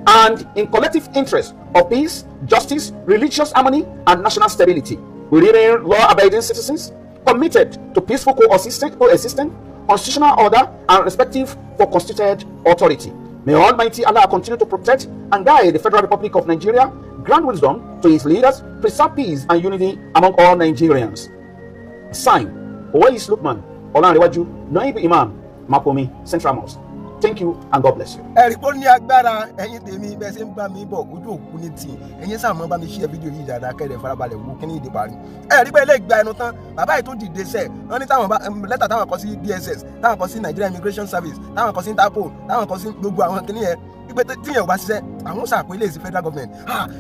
E: and in collective interest of peace, justice, religious harmony, and national stability. We remain law-abiding citizens committed to peaceful coexistence, constitutional order, and respective for constituted authority. May Almighty Allah continue to protect and guide the Federal Republic of Nigeria, grant wisdom to its leaders, preserve peace and unity among all Nigerians. Signed, Owais Lukman, Olanrewaju, Naib Imam, Mapomi, Central Mosque. Thank you and God bless you.
C: Ẹ̀rí pé ó ní agbára ẹ̀yin tèmi bẹ́ẹ̀ ṣe ń bá mi bọ̀ ojú òkú ní tì ẹ̀yin sáà mọ́ bá mi ṣe fídíò yìí dáadáa kẹ́rẹ̀ farabalẹ̀ wo kí ní ìdí parí. Ẹ̀rí pé ilé ìgbà ẹnu tán bàbá yìí tó dìde sẹ̀ wọ́n ní táwọn lẹ́tà táwọn kọ sí DSS táwọn kọ sí Nigeria Immigration Service táwọn kọ sí Interpol táwọn kọ sí gbogbo àwọn kìnìún yẹn wípé tíyẹn ò bá ṣiṣẹ́ àwọn sàpè ilé ìsìn federal government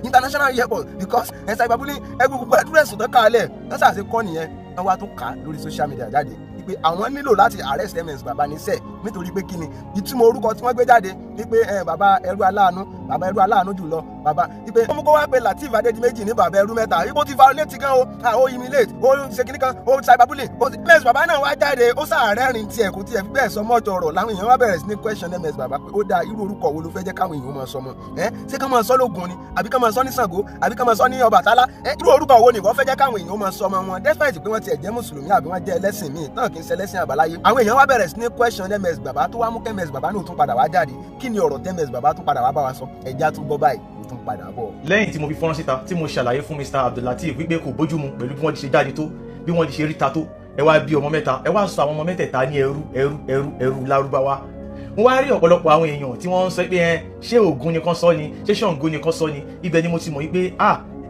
C: international airport because cyberbullying gbogbo àdúrẹ́sì tó kálẹ̀ wọ́n sàṣe kọ́ nìyẹn wọ́n wá tó kà á lórí social media jáde pé àwọn nílò láti arrest MS Baba níṣẹ́ nítorí pé kíni ìtumọ̀ orúkọ tí wọ́n gbé jáde wípé bàbá ẹrú aláàánú jùlọ bàbá wípé ó mú kó wá pé Lateef Adedimeji ní bàbá ẹrú mẹ́ta wípé ó ti violate gan ó humiliate ó ṣe kíní kan ó cyberbullying MS Baba náà wá jáde ó sàárẹ̀rìn tiẹ̀ kò tiẹ̀ fi bẹ́ẹ̀ sọ mọ́jọ ọ̀rọ̀ làwọn èèyàn wá bẹ̀rẹ̀ sí ní question MS Baba pé ó dáa irú orúkọ wo ló fẹ́ jẹ́ káwọn èèyàn máa sọ mọ́ ṣé ká máa sọ lógun ni àbí ká máa sọ ní Ṣàngó àbí ká máa sọ ní Ọbàtálá irú orúkọ wo ni wọ́n fẹ́ jẹ́ káwọn èèyàn máa sọ mọ́ wọn despite pé wọ́n tiẹ̀ jẹ́ mùsùlùmí àbí wọ́n jẹ́ ẹlẹ́sìn míì tán kì í ṣe ẹlẹ́sìn àbáláyé àwọn èèyàn wá bẹ̀rẹ̀ sí ní question MS Baba tó wá mú kí MS Baba náà tún padà wá jáde kí ni ọ̀rọ̀ MS Baba tún padà wá bá wa sọ ẹ̀já tún gbọ́ báyìí ó tún padà bọ̀.
B: lẹ́yìn tí mo fi fọ́nrán síta tí mo ṣàlàyé fún Mr. Abdulateef wípé kò bójúmu pẹ̀lú bí wọ́n ti ṣe jáde tó bí wọ́n ti ṣe ríta tó ẹ wá bí ọmọ mẹ́ta ẹ wá sọ àwọn ọmọ mẹ́tẹ̀ẹ̀ta ní ẹrú lárúbáwá mo wá rí ọ̀pọ̀lọpọ̀ àwọn èèyàn tí wọ́n ń sọ pé ṣé Ògún nìkan sọ ni ṣé Ṣàngó nìkan sọ ni ibẹ̀ ni mo ti mọ̀ wípé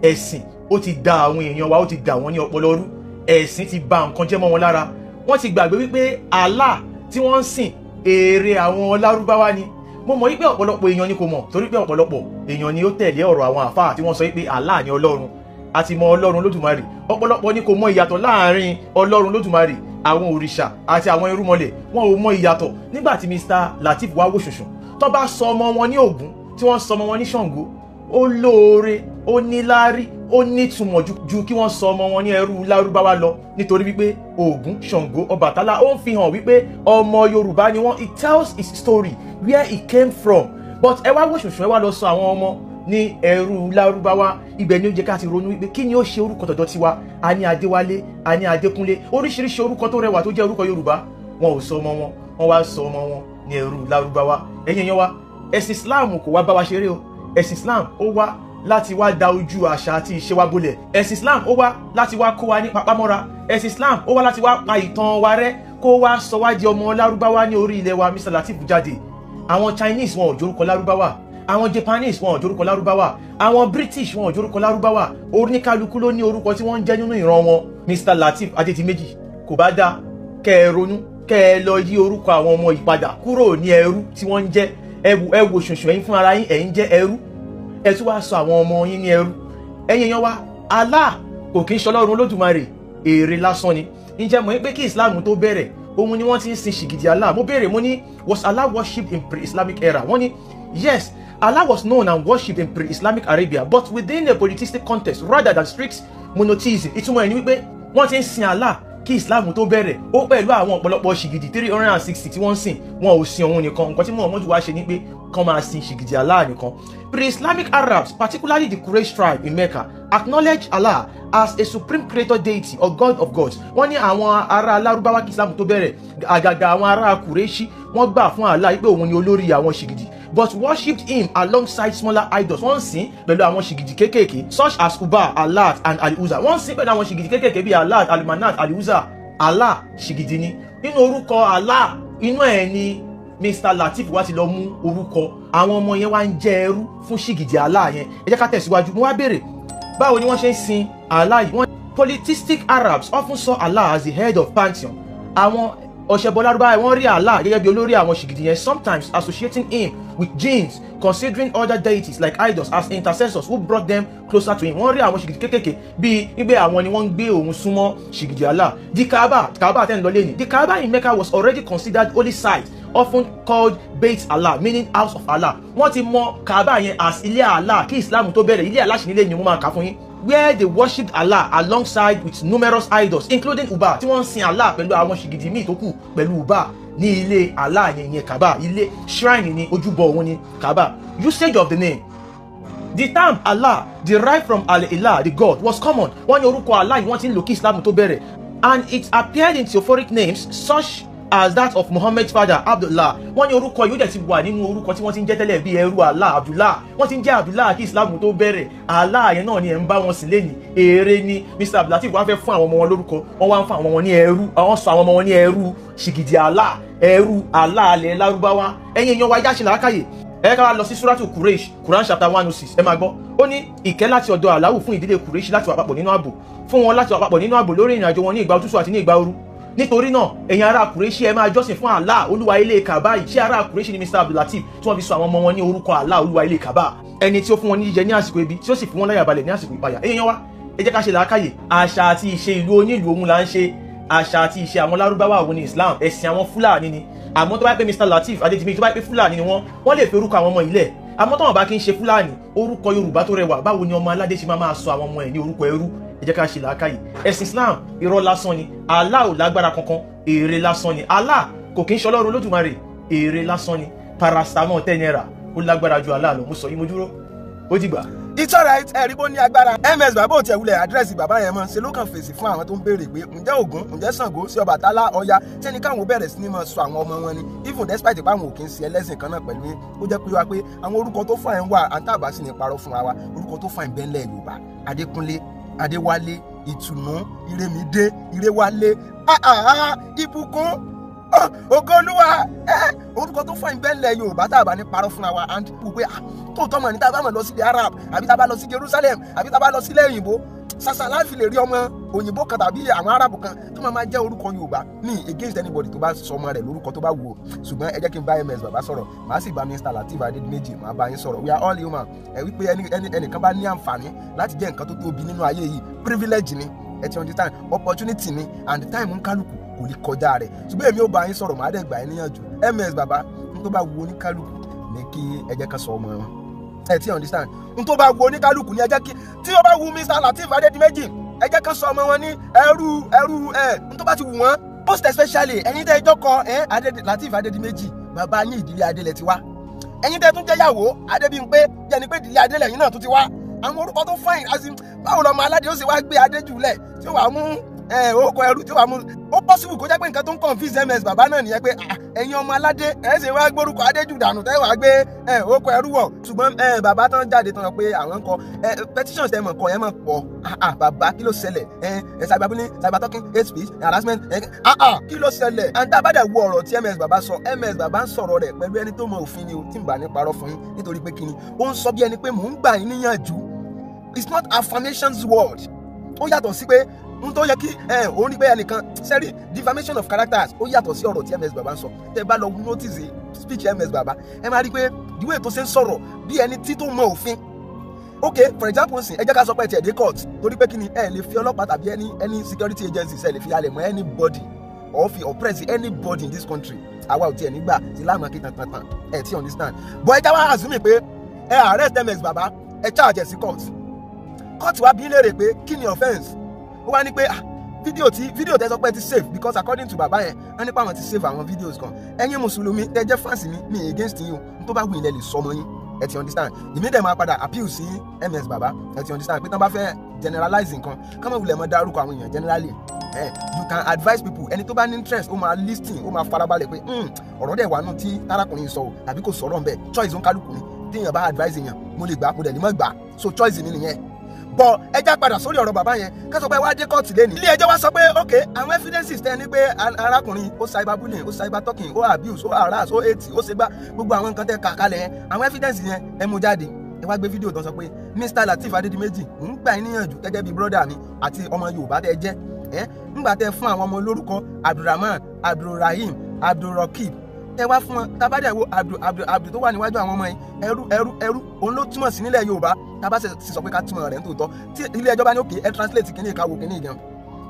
B: ẹ̀sìn ó ti da àwọn èèyàn wa ó ti dà wọ́n ní ọpọlọ rú ẹ̀sìn ti ba nǹkan jẹ́ mọ́ wọn lára wọ́n ti gbàgbé wípé Allah tí wọ́n ń sìn èrè àwọn lárúbáwá ni mo mọ̀ wípé ọ̀pọ̀lọpọ̀ èèyàn ni kò mọ̀ torí pé ọ̀pọ̀lọpọ̀ èèyàn ni ó tẹ̀lé ọ̀rọ̀ àwọn àfáà tí wọ́n sọ wípé Allah ni Ọlọ́run àti mọ Ọlọ́run Lódùmarè ọ̀pọ̀lọpọ̀ ni kò mọ ìyàtọ̀ láàrin Ọlọ́run Lódùmarè àwọn òrìṣà àti àwọn irúnmọlẹ̀ wọn ò mọ ìyàtọ̀ nígbà tí Mr. Lateef wá wò ṣùṣùn tó bá sọ ọmọ wọn ní Ògún tí wọ́n sọ ọmọ wọn ní Ṣàngó ó lóore ó níláárí ó nítumọ̀ ju kí wọ́n sọ ọmọ wọn ní ẹrú lárúbáwá lọ nítorí wípé Ògún Ṣàngó Ọbàtálá ó ń fi hàn wípé ọmọ Yorùbá ni wọ́n. It tells his story where he came from but ẹ wá wò ṣùṣùn ẹ wá lọ sọ àwọn ọmọ ní ẹrú lárúbáwá ibẹ̀ ni ó jẹ́ ká ti ronú wípé kí ni ó ṣe orúkọ tọ̀dọ̀ tiwa a ní Adéwálé a ní Adékúnlé oríṣiríṣi orúkọ tó rẹwà tó jẹ́ orúkọ Yorùbá wọn ò sọ ọmọ wọn wọ́n wá sọ ọmọ wọn ní ẹrú lárúbáwá ẹ̀yin èèyàn wa ẹ̀sìn Islam kò wá bá wa ṣeré o ẹ̀sìn Islam ó wá láti wá da ojú àṣà àti ìṣe wa bolẹ̀ ẹ̀sìn Islam ó wá láti wá kó wa ní papámọ́ra ẹ̀sìn Islam ó wá láti wá pa ìtàn wa rẹ́ kó wá sọ wá di ọmọ lárúbáwá ní orí ilẹ̀ wa Mr. Lateef jáde àwọn Chinese wọn ò jórúkọ lárúbáwá àwọn Japanese wọn ò jórúkọ lárúbáwá àwọn British wọn ò jórúkọ lárúbáwá oníkálukú ló ní orúkọ tí wọ́n ń jẹ́ nínú ìran wọn. Mr. Lateef Adedimeji kò bá dá kẹ́ ẹ ronú kẹ́ ẹ lọ yí orúkọ àwọn ọmọ ìpadà kúrò ní ẹrú tí wọ́n ń jẹ́ ẹ wo ṣùnṣùn ẹ̀yin fún ara yín ẹ̀yin jẹ́ ẹrú ẹ tún wá sọ àwọn ọmọ yín ní ẹrú ẹ̀yin èèyàn wa Allah kò kí ń ṣọlọ́run Olódùmarè èrè lásán ni ǹjẹ́ mọ̀ pé kí Islam tó bẹ̀rẹ̀ òun ni wọ́n ti ń sin ṣìgìdì Allah mo béèrè mo ní was Allah worshipped in pre-Islamic era wọ́n ní yes Allah was known and worshipped in pre-Islamic Arabia but within a polytheistic context rather than strict monotheism ìtumọ̀ ẹ̀ ni wípé wọ́n ti ń sin Allah kí Islam tó bẹ̀rẹ̀ ó pẹ̀lú àwọn ọ̀pọ̀lọpọ̀ ṣìgìdì 360 tí wọ́n ń sìn wọn ò sin òun nìkan nǹkan tí Muhammad wá ṣe ni pé kán máa sin ṣìgìdì Allah nìkan. Pre-Islamic Arabs, particularly the Quraysh tribe in Mecca, acknowledge Allah as a supreme creator deity or God of gods. Wọ́n ní àwọn ará Lárúbáwá kí Islam tó bẹ̀rẹ̀ àgàgà àwọn ará Qurayshi wọ́n gbà fún Allah pé òun ni olórí àwọn ṣìgìdì, but worshipped him alongside smaller idols. Wọ́n sìn pẹ̀lú àwọn ṣìgìdì kéékèèké such as Uba, Allat and Al-Uzza. Wọ́n sìn pẹ̀lú àwọn ṣìgìdì kéékèèké bíi Allat, Al-Manat, Al-Uzza. Allah ṣìgìdì ni. Nínú orúkọ Allah inú ẹ̀ ni Mr. Lateef wá ti lọ mú orúkọ àwọn ọmọ yẹn wá ń jẹ ẹrú fún ṣìgìdì Allah yẹn. Ẹ jẹ́ ká tẹ̀síwájú. Mo wá béèrè báwo ni wọ́n ṣe ń sin Allah yìí. Polytheistic Arabs often saw Allah as the head of pantheon. Àwọn ọ̀ṣẹ̀bọ Lárúbáwá wọ́n rí Allah gẹ́gẹ́ bí olórí àwọn ṣìgìdì yẹn, sometimes associating him with jinns, considering other deities like idols as intercessors who brought them closer to him. Wọ́n rí àwọn ṣìgìdì kékèké bíi wípé àwọn ni wọ́n ń gbé òun súnmọ́ ṣìgìdì Allah. The Kaaba tẹ́ ń lọ lé ní. The Kaaba in Mecca was already considered holy site, often called Beit Allah, meaning house of Allah. Wọ́n ti mọ Kaaba yẹn as ilé Allah kí Islam tó bẹ̀rẹ̀. Ilé Allah ṣì nílé ni mo máa kà fún yín, where they worshipped Allah alongside with numerous idols, including Uba, tí wọ́n ń sin Allah pẹ̀lú àwọn ṣìgìdì míì tó kù pẹ̀lú Uba ní ilé Allah yẹn Kaaba. Ilé shrine ni, ojúbọ òun ni Kaaba. Usage of the name. The term Allah, derived from Al-Ilah, the God, was common. Wọ́n ní orúkọ Allah yìí wọ́n ti ń lò kí Islam tó bẹ̀rẹ̀, and it appeared in theophoric names such as that of Muhammad's father Abdullah. Wọ́n ní orúkọ yóò dẹ̀ ti wà nínú orúkọ tí wọ́n ti ń jẹ́ tẹ́lẹ̀ bí ẹrú Allah, Abdullah. Wọ́n ti ń jẹ́ Abdullah kí Islam tó bẹ̀rẹ̀. Allah yẹn náà ni ẹ̀ ń bá wọn sìn lẹ́yìn. Èrè ni Mr. Abdulateef wá fẹ́ fún àwọn ọmọ wọn lórúkọ. Wọ́n wá ń fún àwọn ọmọ wọn ní ẹrú. Àwọn sọ àwọn ọmọ wọn ní ẹrú ṣìgìdì Allah, ẹrú Allah alẹ́ Lárúbáwá. Ẹ̀yin èèyàn wa ẹja ṣe làákàyè. Ẹ ká wá lọ sí Suratu Quraysh, Quran chapter 106. Ẹ máa gbọ́. Ó ní ìkẹ́ láti ọ̀dọ̀ Allahu fún ìdílé Quraysh láti wà papọ̀ nínú ààbò. Fún wọn láti wà papọ̀ nínú ààbò lórí ìrìnàjò wọn ní ìgbà òtútù àti ní ìgbà ooru. Nítorí náà ẹ̀yin ará Quraysh ẹ máa jọ́sìn fún Allah olúwa ilé Kaaba yìí. Ṣé ará Quraysh ni Mr. Abdulateef tí wọ́n fi sọ àwọn ọmọ wọn ní orúkọ Allah olúwa ilé Kaaba, ẹni tí ó fún wọn ní jíjẹ ní àsìkò ebi tí ó sì fún wọn láyà balẹ̀ ní àsìkò ìpayà. Èèyàn wa ẹ jẹ́ ká ṣe làákàyè. Àṣà àti ìṣe ìlú onílùú ohun là ń ṣe. Àṣà àti ìṣe àwọn Lárúbáwá òun ni Islam, ẹ̀sìn àwọn Fúlàní ni. Àmọ́ tó bá pé Mr. Lateef Adedimeji tó bá pé Fúlàní ni wọ́n lè fi orúkọ àwọn ọmọ ilẹ̀. Àmọ́ tó wọn bá kí ń ṣe Fúlàní, orúkọ Yorùbá tó rẹwà, báwo ni ọmọ aládé ṣe máa sọ àwọn ọmọ ẹ̀ ní orúkọ ẹrú? Ẹ jẹ́ ká ṣe làákàyè. Ẹ̀sìn Islam irọ́ lásán ni. Allah ò lágbára kankan, èrè lásán ni. Allah kò kí ń ṣe Ọlọ́run Olódùmarè, èrè lásán ni. Paracetamol 10 naira ó lágbára ju Allah lọ. Mo sọ yín mo dúró, ó dìgbà.
C: It's alright, ẹ̀rí bó ní agbára. MS bàbá ò tiẹ̀ wulẹ̀ àdírẹ́sì bàbá yẹn mọ́ ṣe ló kàn fèsì fún àwọn tó ń béèrè pé ǹjẹ́ Ògún, ǹjẹ́ Ṣàngó, sí Ọbàtálá, Ọya tẹ́ni káwọn bẹ̀rẹ̀ sí ní máa sọ àwọn ọmọ wọn ni, even despite pé àwọn ò kí ń ṣe ẹlẹ́sìn kan náà pẹ̀lú yín. Ó jẹ́ pé wá pé àwọn orúkọ tó fà ń wà àǹtàbà sì ní parọ́ fún wa, orúkọ tó fà ń bẹ́ńlẹ̀ Yorùbá, Adékúnlé, Adéwálé, Ìtùnú, Ìrèmídé, Ìrèwálé, Ìbùkún, Ògolúwa, orúkọ tó fà ń bẹ́ńlẹ̀ Yorùbá tá a bá ní parọ́ fún wa, and pé tóòtọ́ mọ̀ ní tá a bá mọ̀ lọ sí Arab àbí tá a bá lọ sí Jerusalem àbí tá a bá lọ sílẹ̀ òyìnbó ṣàṣà láti lè rí ọmọ òyìnbó kan tàbí àwọn Arab kan tó máa jẹ́ orúkọ Yorùbá ní against anybody tó bá sọ ọmọ rẹ̀ lórúkọ tó bá wù ọ́. Ṣùgbọ́n ẹ jẹ́ kí n bá MS bàbá sọ̀rọ̀, màá sì bá Mr. Lateef Adedimeji màá bá yín sọ̀rọ̀. We are all human. Ẹ wípé ẹnìkan bá ní àǹfààní láti jẹ́ nǹkan tó tóbi nínú ayé yìí, privilege ni, ẹ ti understand, opportunity ni, and time ń kálukú kò lè kọjá rẹ̀. Ṣùgbọ́n èmi ò bá yín sọ̀rọ̀, màá dẹ̀ gbà yín níyànjú. MS bàbá n tó bá wu oníkálukú ní kí ẹ jẹ́ ká sọ ọmọ wọn. Ẹ ti understand, n tó bá wu oníkálukú ní ẹ jẹ́ kí, tí ó bá wu Mr. Lateef Adedimeji ẹ jẹ́ ká sọ ọmọ wọn ní ẹrú n tó bá ti wù wọ́n. Most especially ẹ̀yin tẹ́ ẹjọ́ kọ Lateef Adedimeji, bàbá yín ìdílé Adélẹ̀ ti wá. Ẹ̀yin tẹ́ tún jẹ́ yàwó Adébímpé, jẹ́ ni pé ìdílé Adélẹ̀ yín náà tún ti wá. Àwọn orúkọ tó fine, báwo lọmọ aládé ó sì wá gbé Adéjùlẹ̀ tí ó wà mú orúkọ ẹrú tí ó wà mú. Ó possible kó jẹ́ pé nǹkan tó ń confuse MS bàbá náà nìyẹn pé ẹ̀yin ọmọ aládé ẹ̀ ṣe wá gbórúkọ Adéjù dànù tẹ́ wàá gbé orúkọ ẹrú wọ̀. Ṣùgbọ́n bàbá tán jáde tán pé àwọn ń kọ petitions tẹ́ mọ̀ kọ ẹ̀ mọ̀ pọ̀. Bàbá kí ló ṣẹlẹ̀? Cyberbullying, cybertalking, hate speech, harassment, kí ló ṣẹlẹ̀? And tá a bá dẹ̀ wo ọ̀rọ̀ tí MS bàbá sọ, MS bàbá ń sọ̀rọ̀ rẹ̀ pẹ̀lú ẹni tó mọ òfin ni o, tí ń bà ní parọ́ fún yín, nítorí pé kíni ó ń sọ bí ẹni pé mò ń gbà yín níyànjú. It's not affirmations word. Ó yàtọ̀ sí pé n tó yẹ kí òun ní pé ẹnìkan sẹ́rí defamation of characters ó yàtọ̀ sí ọ̀rọ̀ tí MS bàbá ń sọ. Tẹ́ bá lọ notice speech MS bàbá, ẹ máa rí pé the way tó ṣe ń sọ̀rọ̀ bí ẹni tí tó mọ òfin. Okay, for example nsìn ẹ jẹ́ ká sọ pé ẹ ti ẹ̀ dé court torí pé kí ni ẹ lè fi ọlọ́pàá tàbí any security agencies ẹ lè fi halẹ̀ mọ́ anybody or fi oppress anybody in this country. Àwa ò tiẹ̀ nígbà tí láàmú kí tantan ẹ ti understand. But ẹ já wá assume pé ẹ arrest MS bàbá, ẹ charge ẹ sí court. Court wá bí léèrè pé kí ni offence? Ó wá ní pé fídíò tẹ́ sọ pé ti save because according to bàbá yẹn wọ́n nípa àwọn ti save àwọn videos kan. Ẹ̀yin mùsùlùmí tẹ́ jẹ́ fans mi against yín o tó bá wù ilẹ̀ lè sọmọ yín ẹ ti understand. Èmi dẹ̀ máa padà appeal sí MS bàbá ẹ ti understand pé tán bá fẹ́ generalize nǹkan ká má wulẹ̀ mọ́ dárúkọ àwọn èèyàn generally. You can advise people ẹni tó bá ní interest ó máa listen ó máa farabalẹ̀ pé ọ̀rọ̀ dẹ̀ wà nù tí arákùnrin sọ o tàbí kò sọ̀rọ̀ ńbẹ̀ choice ń kálukú ni téèyàn bá advise èèyàn mo lè gbà mo dẹ̀ lè má gbà so choice mi nìyẹn. Bọ̀ ẹ já padà sórí ọ̀rọ̀ bàbá yẹn ká sọ pé wá dé kóòtù lẹ́nu. Ilé ẹjọ́ wá sọ pé ok àwọn evidences tẹ́ ní pé arákùnrin ó cyberbullying ó cybertalking ó abuse ó harass ó hate ó ṣègbà gbogbo àwọn nǹkan tẹ́ kà kalẹ̀ yẹn àwọn evidences yẹn ẹ mú jáde ẹ wá gbé fídíò tó sọ pé Mr. Lateef Adedimeji ń gbà yín níyànjú gẹ́gẹ́ bí brother mi àti ọmọ Yorùbá tẹ́ jẹ́ ńgbà tẹ́ fún àwọn ọmọ lórúkọ Abdulrahman Abdulrahim Abdulrakib tẹ́ wá fún wọn tábàdà wo Abdul tó wà níwájú àwọn ọmọ yẹn ẹrú òun ló túmọ̀ sí nílẹ̀ Yorùbá tábà sì sọ pé ká túmọ̀ rẹ̀ nítòótọ́ tí ilé ẹjọ́ bá ní òkè ẹ translate kìíní ìkàwò kìíní gan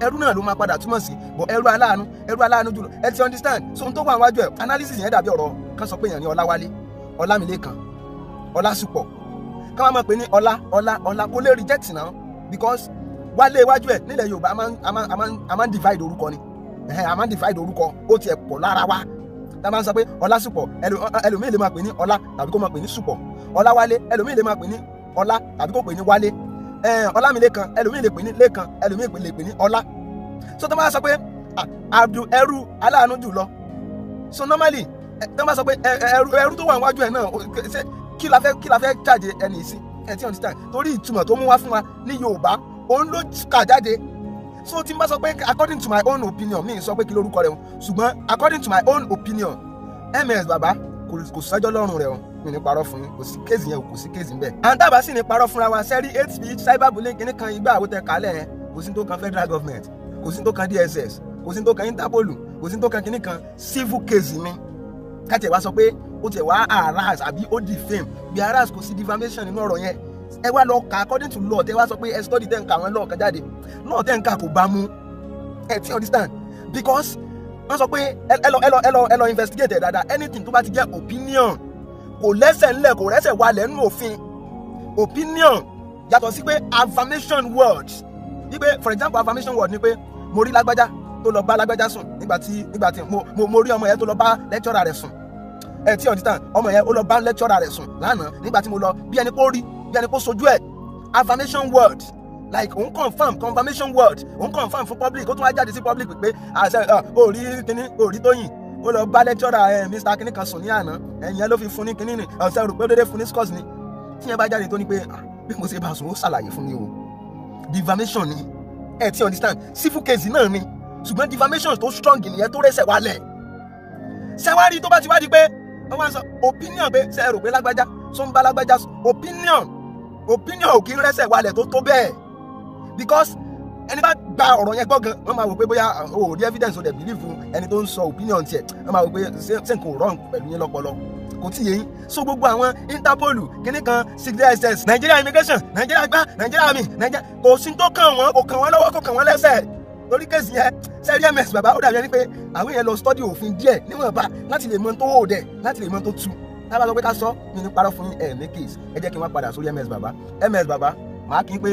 C: ẹrú náà ló máa padà túmọ̀ sí bọ̀ ẹrú aláàánú jùlọ ẹ ti understand so n tó wà níwájú ẹ analysis yẹn dàbí ọ̀rọ̀ kan sọ pé èèyàn ní Ọláwálé Ọlámilékan Ọlásùpọ̀ ká wá máa pè ní ọlá kó lè reject náà because wálé iwájú ẹ nílẹ̀ Yorùbá a máa ń divide orúkọ ni a máa ń divide orúkọ ó tiẹ̀ pọ̀ lára wa tá a máa ń sọ pé Ọlásùpọ̀ ẹlòmíì lè máa pè ní Ọlá tàbí kó máa pè ní Sùpọ̀ Ọláwálé ẹlòmíì lè máa pè ní Ọlá tàbí kó pè ní Wálé Ọlámilékan ẹlòmíì lè pè ní Lékan ẹlòmíì lè pè ní Ọlá so tó máa sọ pé Abdul ẹrú aláàánú jùlọ so normally tó máa sọ pé ẹrú tó wà níwájú ẹ náà kí la fẹ́ charge ẹni sí ẹ ti understand torí ìtumọ̀ tó mú wá fún wa ní Yorùbá òun ló kà jáde so tí n bá sọ pé according to my own opinion mi sọ pé kí lórúkọ rẹ o ṣùgbọ́n according to my own opinion MS bàbá kò sẹ́jọ́ lọ́rùn rẹ o mi ní parọ́ fún yín kò sí kéèsì yẹn kò sí kéèsì ń bẹ̀. àǹtàbà sì ní parọ́ fúnra wa sẹ́rí hate speech cyberbullying kìíní kan igbá àwòtẹ́ kálẹ̀ yẹn kò sí tó kan federal government kò sí tó kan DSS kò sí tó kan Interpol kò sí tó kan kìíní kan civil case mi káàtì wá sọ pé ó tiẹ̀ wá harass àbí ó defame bí harass kò sí defamation nínú ọ̀rọ̀ yẹn ẹ wá lọ kà according to law tẹ wá sọ pé ẹ study tẹ́ ń ka àwọn law kan jáde law tẹ́ ń ka kò bá mú ẹ ti understand because wọ́n sọ pé ẹ lọ investigate ẹ̀ dáadáa anything tó bá ti jẹ́ opinion kò lẹ́sẹ̀ ńlẹ̀ kò rẹ́sẹ̀ walẹ̀ nínú òfin opinion yàtọ̀ sí pé affirmation word wípé for example affirmation word ni pé mo rí lágbájá tó lọ bá lágbájá sùn nígbà tí mo rí ọmọ yẹn tó lọ bá lecturer rẹ̀ sùn ẹ ti understand ọmọ yẹn ó lọ bá lecturer rẹ̀ sùn lánàá nígbà tí mo lọ bí ẹni kó sojú ẹ̀ affirmation word like òun confirmation word òun confirm fún public ó tún wá jáde sí public pé orí kíní orí Tóyìn ó lọ bá lecturer Mr. kíní kan sùn ní àná ẹ̀yìn ẹ ló fi fún ní kíní ni ọ̀sẹ̀ rò pé ó dédé fún ní scores ni tí yẹn bá jáde tó ní pé bí mo ṣe bá sùn ó ṣàlàyé fún mi o defamation ni ẹ ti understand civil case náà ni ṣùgbọ́n defamation tó strong nìyẹn tó rẹ́sẹ̀ wálẹ̀ ṣẹ́wárí tó bá ti wá di pé wọ́n wá sọ opinion pé ṣe rò pé lágbájá tó ń bá lágbájá opinion ò kí ń rẹ́sẹ̀ wálẹ̀ tó bẹ́ẹ̀ because ẹni bá gba ọ̀rọ̀ yẹn gbọ́ gan wọ́n máa wò pé bóyá o ò rí evidence o dẹ̀ believe fún ẹni tó ń sọ opinion tiẹ̀ wọ́n máa wò pé ṣé nǹkan ò wrong pẹ̀lú yín lọ́pọlọ kò tí yé yín so gbogbo àwọn Interpol kíní kan CSS Nigeria immigration Nigeria gbá Nigeria army Nigeria kò sí tó kàn wọ́n kò kàn wọ́n lọ́wọ́ kò kàn wọ́n lẹ́sẹ̀ lórí kéèsì yẹn sẹ́rí MS bàbá ó dàbí ẹni pé àwọn èèyàn lọ study òfin díẹ̀ níwọ̀nba láti lè mọ tó hò dẹ̀ láti lè mọ tó tu tábà sọ pé ká sọ mi ní parọ́ fún yín ní case ẹ jẹ́ kí n wá padà sórí MS bàbá màá kí n pé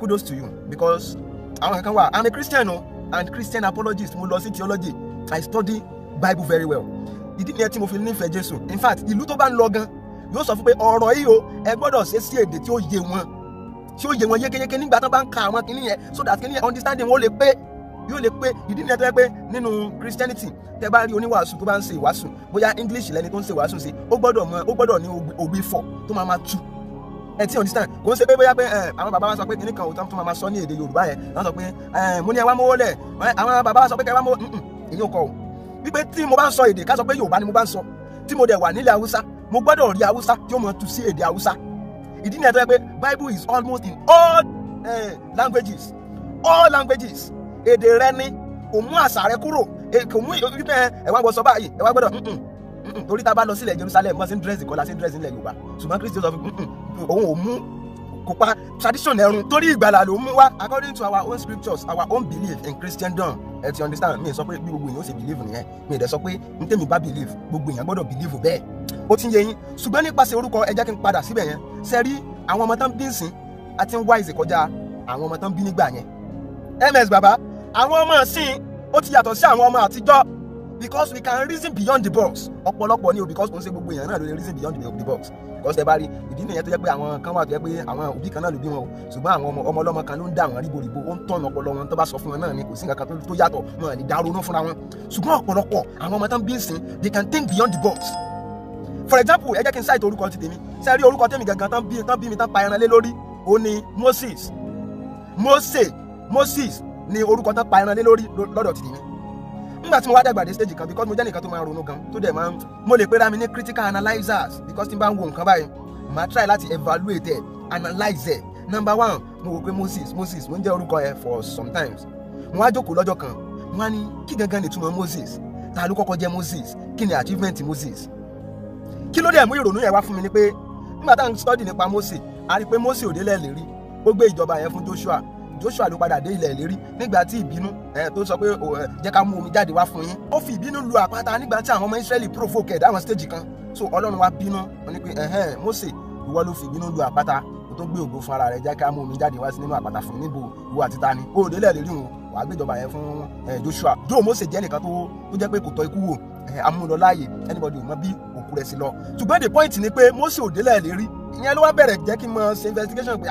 C: kudos to you because àwọn kan wà I'm a Christian and Christian apologist mo lọ sí theology I study Bible very well ìdí nìyẹn tí mo fi nífẹ̀ẹ́ Jésù in fact ìlú tó bá ń lọ gan yóò sọ fún pé ọ̀rọ̀ yìí o ẹ gbọ́dọ̀ ṣe sí èdè tí ó yé wọn yékéyéké nígbà tó bá ń ka àwọn kìíní yẹn so that kìíní yẹn understanding wọn yóò lè pé ìdí nìyẹn tó yẹ pé nínú Christianity tẹ bá rí oníwàásù tó bá ń ṣe ìwàásù bóyá English lẹni tó ń ṣe ìwàásù sí ó gbọ́dọ̀ ní ògbé fọ̀ tó máa tú ẹ ti understand kò ń ṣe pé bóyá pé àwọn bàbá wa sọ pé kìíní kan òótọ́ tó máa sọ ní èdè Yorùbá yẹn wọ́n sọ pé mo ní ẹ wá mówó lẹ̀ àwọn bàbá wa sọ pé kẹ wá mówó èyí ò kọ o wípé tí mo bá ń sọ èdè ká sọ pé Yorùbá ni mo bá ń sọ tí mo dẹ̀ wà nílẹ̀ Haúsá mo gbọ́dọ̀ rí Haúsá tí ó mọ̀ tú sí èdè Haúsá ìdí nìyẹn tó yẹ pé Bible is almost in all languages èdè rẹ ni kò mú àṣà rẹ kúrò kò mú ẹ wá gbọ́ sọ báyìí ẹ wá gbọ́dọ̀ torí tá a bá lọ sílẹ̀ Jerusalem wọ́n sì ń dírẹ́sì kọ́lá sí ń dírẹ́sì nílẹ̀ Yorùbá ṣùgbọ́n Kristi sọ fún òun ò mú kò pa tradition ẹ̀rùn torí ìgbàlà ló mú wá according to our own scriptures our own belief in Christendom ẹ ti understand mi sọ pé bí gbogbo èèyàn ó ṣe believe nìyẹn mi dẹ̀ sọ pé n tẹ́mi bá believe gbogbo èèyàn gbọ́dọ̀ believe bẹ́ẹ̀ ó ti ń yé yín ṣùgbọ́n nípasẹ̀ orúkọ ẹ jẹ́ kí n padà síbẹ̀ yẹn ṣe rí àwọn ọmọ tán bí ń sìn àti ń wá ìṣe kọjá àwọn ọmọ tán bí nígbà yẹn MS bàbá àwọn ọmọ ìsìn ó ti yàtọ̀ sí àwọn ọmọ àtijọ́ because we can reason beyond the box. Ọ̀pọ̀lọpọ̀ ni o because kò ń ṣe gbogbo èèyàn náà ló lè reason beyond the box because ẹ bá rí ìdí nìyẹn tó jẹ́ pé àwọn kan wà tó jẹ́ pé àwọn òbí kan náà ló bí wọn o ṣùgbọ́n àwọn ọmọ ọlọ́mọ kan ló ń dá àwọn ríboríbo ó ń tọ̀nà ọpọlọ wọn tó bá sọ fún wọn náà ni kò sí nǹkan kan tó yàtọ̀ wọn ní dá ronú fúnra wọn ṣùgbọ́n ọ̀pọ̀lọpọ̀ àwọn ọmọ tán bí ń sìn they can think beyond the box. For example ẹ jẹ́ kí n cite orúkọ ti tèmi ṣe rí orúkọ tèmi gangan tán bí mi tán pa ẹran lé lórí ó ní Moses ni orúkọ tán pa ẹran lé lórí lọ́dọ̀ ti tèmi. Nígbà tí mo wá dàgbà dé stage kan because mo jẹ́ nìkan tó máa ronú gan tó dẹ̀ máa mo lè pera mi ní critical analyzers because tí n bá ń wo nǹkan báyìí màá try láti evaluate ẹ̀ analyze ẹ̀. Number one mo wò pé Moses mo ń jẹ́ orúkọ ẹ̀ for sometimes mo wá jókòó lọ́jọ́ kan mo wá ní kí gangan ni ìtumọ̀ Moses ta ló kọ́kọ́ jẹ́ Moses kí ni achievement Moses kí ló dẹ̀ mú ìrònú yẹn wá fún mi ni pé nígbà tá à ń study nípa Mose a rí pé Mose ò délẹ̀ lérí ó gbé ìjọba yẹn fún Joshua ló padà dé ilẹ̀ ìlérí nígbà tí ìbínú tó sọ pé jẹ́ ká mú omi jáde wá fún yín ó fi ìbínú lu àpáta nígbà tí àwọn ọmọ Israẹli provoke ẹ̀ dáwọn stage kan so Ọlọ́run wá bínú wọn ni pé Mose ìwọ ló fi ìbínú lu àpáta ó tó gbé ògo fún ara rẹ̀ jẹ́ ká mú omi jáde wá sí nínú àpáta fún níbo ìwọ àti ta ni ó délẹ̀ lérí wọn wàá gbé ìjọba yẹn fún Joshua dó Mose jẹ́ nìkan tó jẹ́ pé kò tọ́ ikú wò amúlọláyè anybody ò mọ bí òkú rẹ̀ sí lọ ṣùgbọ́n the point ni pé Mose ò délẹ̀ lérí ìyẹn ló wá bẹ̀rẹ̀ jẹ́ kí n mọ ṣe investigation pé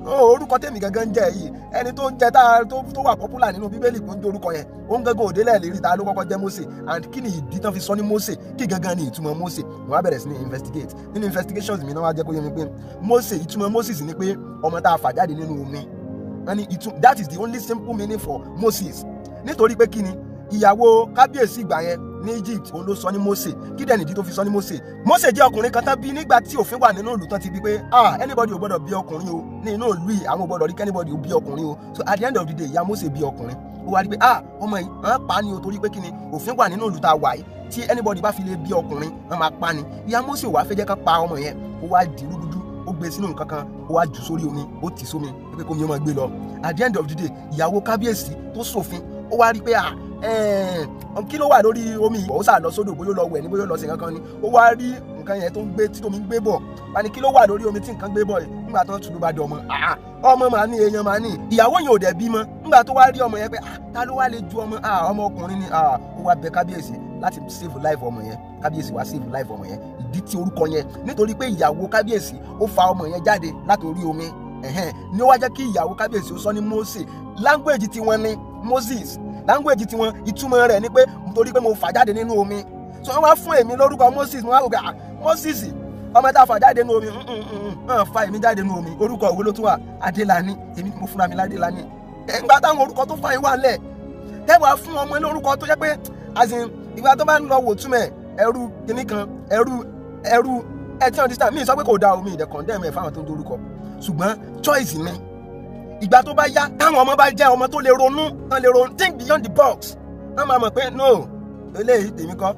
C: orúkọ tèmi gangan jẹ́ yìí ẹni tó ń jẹ́ tó wà popular nínú bíbélì tó ń jẹ́ orúkọ yẹn ó ń gángan òdélẹ̀ lérí ta ló kọ́kọ́ jẹ́ Mose and kí ni ìdí tán fi sọ ní Mose kí gangan ni ìtumọ̀ Mose mo wá bẹ̀rẹ̀ sí ní investigate nínú investigations mi náà wá jẹ́ kó yé mi pé Mose ìtumọ̀ Moses ni pé ọmọ tá a fà jáde nínú omi that is the only simple meaning for Moses nítorí pé kí ni ìyàwó kábíyèsí ìgbà yẹn ní Egypt òun ló sọ ní Mose kí dẹ̀ nìdí tó fi sọ ní Mose jẹ́ ọkùnrin kan tán bí nígbà tí òfin wà nínú ìlú tán ti bí pé anybody ò gbọ́dọ̀ bí ọkùnrin o ní inú ìlú yìí àwọn ò gbọ́dọ̀ rí kẹ́nibody ò bí ọkùnrin o so at the end of the day ìyá Mose bí ọkùnrin ó wá rí pé ọmọ yìí wọ́n pa ni o torí pé kí ni òfin wà nínú ìlú tá a wà yìí tí anybody bá fi lè bí ọkùnrin wọ́n máa pa ni ìyá Mose ò wá fẹ́ jẹ́ ká pa ọmọ yẹn ó wá dì rúdúdú ó gbé sínú nǹkan kan ó wá jù sórí omi ó tì sómi pé kó mi ó máa gbé lọ at the end of the day ìyàwó kábíyèsí tó ṣòfin ó wá rí pé kí ló wà lórí omi yìí ó sà lọ sódò bóyá lọ wẹ̀ ní bóyá lọ sí nǹkan ni ó wá rí nǹkan yẹn tó ń gbé tí tómi ń gbé bọ̀ wá ní kí ló wà lórí omi tí nǹkan gbé bọ̀ yìí nígbà tó tún ló bá di ọmọ màá ní èèyàn màá ní ìyàwó yẹn ò dẹ̀ bímọ nígbà tó wá rí ọmọ yẹn pé ta ló wá lè ju ọmọ ọkùnrin ni ó wá bẹ kábíyèsí láti save life ọmọ yẹn kábíyèsí wá save life ọmọ yẹn ìdí tí orúkọ yẹn nítorí pé ìyàwó kábíyèsí ó fa ọmọ yẹn jáde láti orí omi ni ó wá jẹ́ kí ìyàwó kábíyèsí ó sọ ní Mose language tiwọn ni Moses language tiwọn ìtumọ̀ rẹ̀ ni pé nítorí pé mo fà jáde nínú omi so wọ́n wá fún èmi lórúkọ Moses mo wá rò pé Moses ọmọ tá a fà jáde nínú omi fa èmi jáde nínú omi orúkọ òwe ló tún wà Adélani èmi ni mo fúnra mi ládélani ìgbà táwọn orúkọ tó fà yín wà lẹ̀ tẹ́wàá fún ọmọ lórúkọ tó jẹ́ pé ìgbà tó bá ń lọ wò túmẹ̀ ẹrú kìnnì kan ẹrú tí wọ́n ti sàn mí sọ pé kò da omi ìdẹ̀ condemn ẹ̀ fáwọn tó ń dorúkọ ṣùgbọ́n choice mi ìgbà tó bá yá táwọn ọmọ bá jẹ́ ọmọ tó lè ronú think beyond the box wọ́n máa mọ̀ pé no eléyìí tèmi kọ́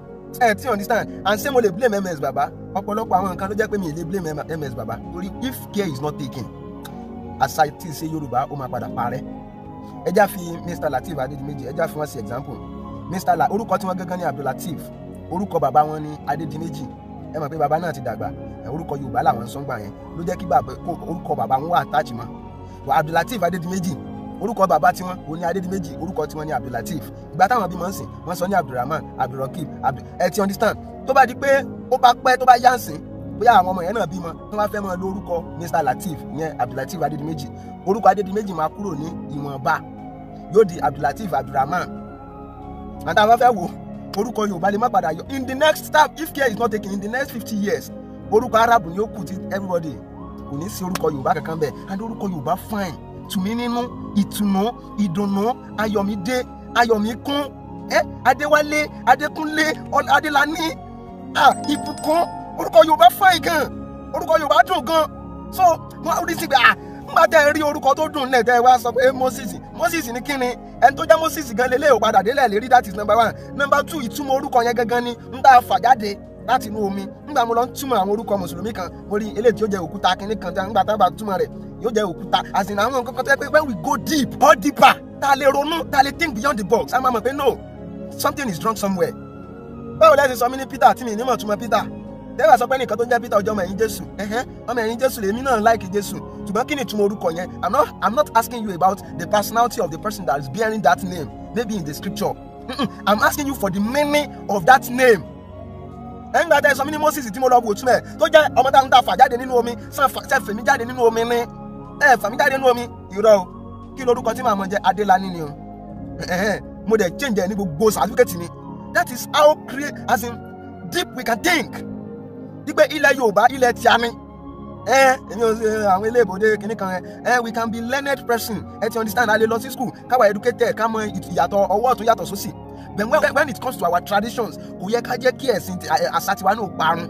C: tí understand and say mo lè blame ms baba ọ̀pọ̀lọpọ̀ àwọn nǹkan ló jẹ́ pé mi lè blame ms baba torí if care is not taken àṣà tí ṣe Yorùbá ó máa padà parẹ́ ẹjá fi Mr. Lateef Adedimeji ẹjá fi wọ́n sí example orúkọ tí wọ́n gángan ní Abdulateef orúkọ bàbá wọn ní Adedimeji ẹ mọ̀ pé bàbá náà ti dàgbà orúkọ Yorùbá làwọn sọ́ngbà yẹn ló jẹ́ kí orúkọ bàbá wọn wà attach mọ́ Abdulateef Adedimeji orúkọ bàbá tiwọn òun ní Adedimeji orúkọ tiwọn ní Abdulateef ìgbà táwọn bímọ ń sìn wọ́n sọ ní Abdulrahman Abdulrakib ti understand tó bá di pé ó bá pẹ́ tó bá yá ń sìn bóyá àwọn ọmọ yẹn náà bímọ tó bá fẹ́ mọ lo orúkọ Mr. Lateef ìyẹn Abdulateef Adedimeji orúkọ Adedimeji máa kúrò ní ìwọ̀nba yóò di Abdulateef Abdulrahman àti àwọn fẹ́ wo orúkọ Yorùbá lè má padà yọ in the next step if care is not taken in the next 50 years orúkọ Arab ni ó kù tí everybody kò ní sí orúkọ Yorùbá kankan bẹ́ẹ̀ and orúkọ Yorùbá fine tùmí nínú ìtùnú ìdùnnú ayọ̀mídé ayọ̀míkún Adéwálé Adékúnlé Adélání ìbùkún orúkọ Yorùbá fine gan orúkọ Yorùbá dùn gan so wọ́n rí sí pé nígbà tẹ́ ẹ rí orúkọ tó dùn lẹ́ẹ̀ tẹ́ ẹ wá sọ pé Moses ní kíni ẹni tó jẹ́ Moses gan lélẹ́yìn ò padà délẹ̀ lérí that is number 1 number 2 ìtumọ̀ orúkọ yẹn gangan ni ń tá a fà jáde láti inú omi nígbà mo lọ ń túmọ̀ àwọn orúkọ mùsùlùmí kan mo rí eléyìí tí ó jẹ́ òkúta kínní kan nígbà tá a bá túmọ̀ rẹ̀ yóò jẹ́ òkúta as in àwọn nǹkan kan tó yẹ pé when we go deep or deeper ta lè ronú ta lè think beyond the box a máa mọ̀ pé no something is wrong somewhere báwo lẹ́sìn sọ mí ní Peter tí mi ní mọ̀ túmọ̀ Peter tẹ́wà sọ pé nìkan tó ń jẹ́ Peter ọjọ́ ọmọ ẹ̀yìn Jésù ọmọ ẹ̀yìn Jésù lèmi náà like Jésù ṣùgbọ́n kí ni ìtumọ̀ orúkọ yẹn? I'm not asking you about the personality of the person that is bearing that name maybe in the scripture. I'm asking you for the meaning of that name. ẹ̀ńgbà tẹ́ sọ mí ní Moses tí mo lọ wò tún ẹ̀ tó jẹ́ ọmọ táwọn tá a fà jáde nínú omi ṣe fèmí jáde nínú omi ní fàmí jáde nínú omi irọ́ o kí lorúkọ tí màá mọ jẹ́ Adélani ni o mo dẹ̀ change ẹ̀ ní gbogbo certificate mi. That is how deep we can think. Dípẹ́ ilẹ̀ Yorùbá ilẹ̀ tí a ní èmi ò ṣe àwọn ilé ìbòde kìnnì kan we can be learned person ti understand a lè lọ sí school káwa educated ká mọ ìyàtọ̀ ọwọ́ ọ̀tún yàtọ̀ sósì. But when it comes to our traditions kò yẹ ká jẹ́ kí ẹ̀sìn àṣà tiwa náà parun.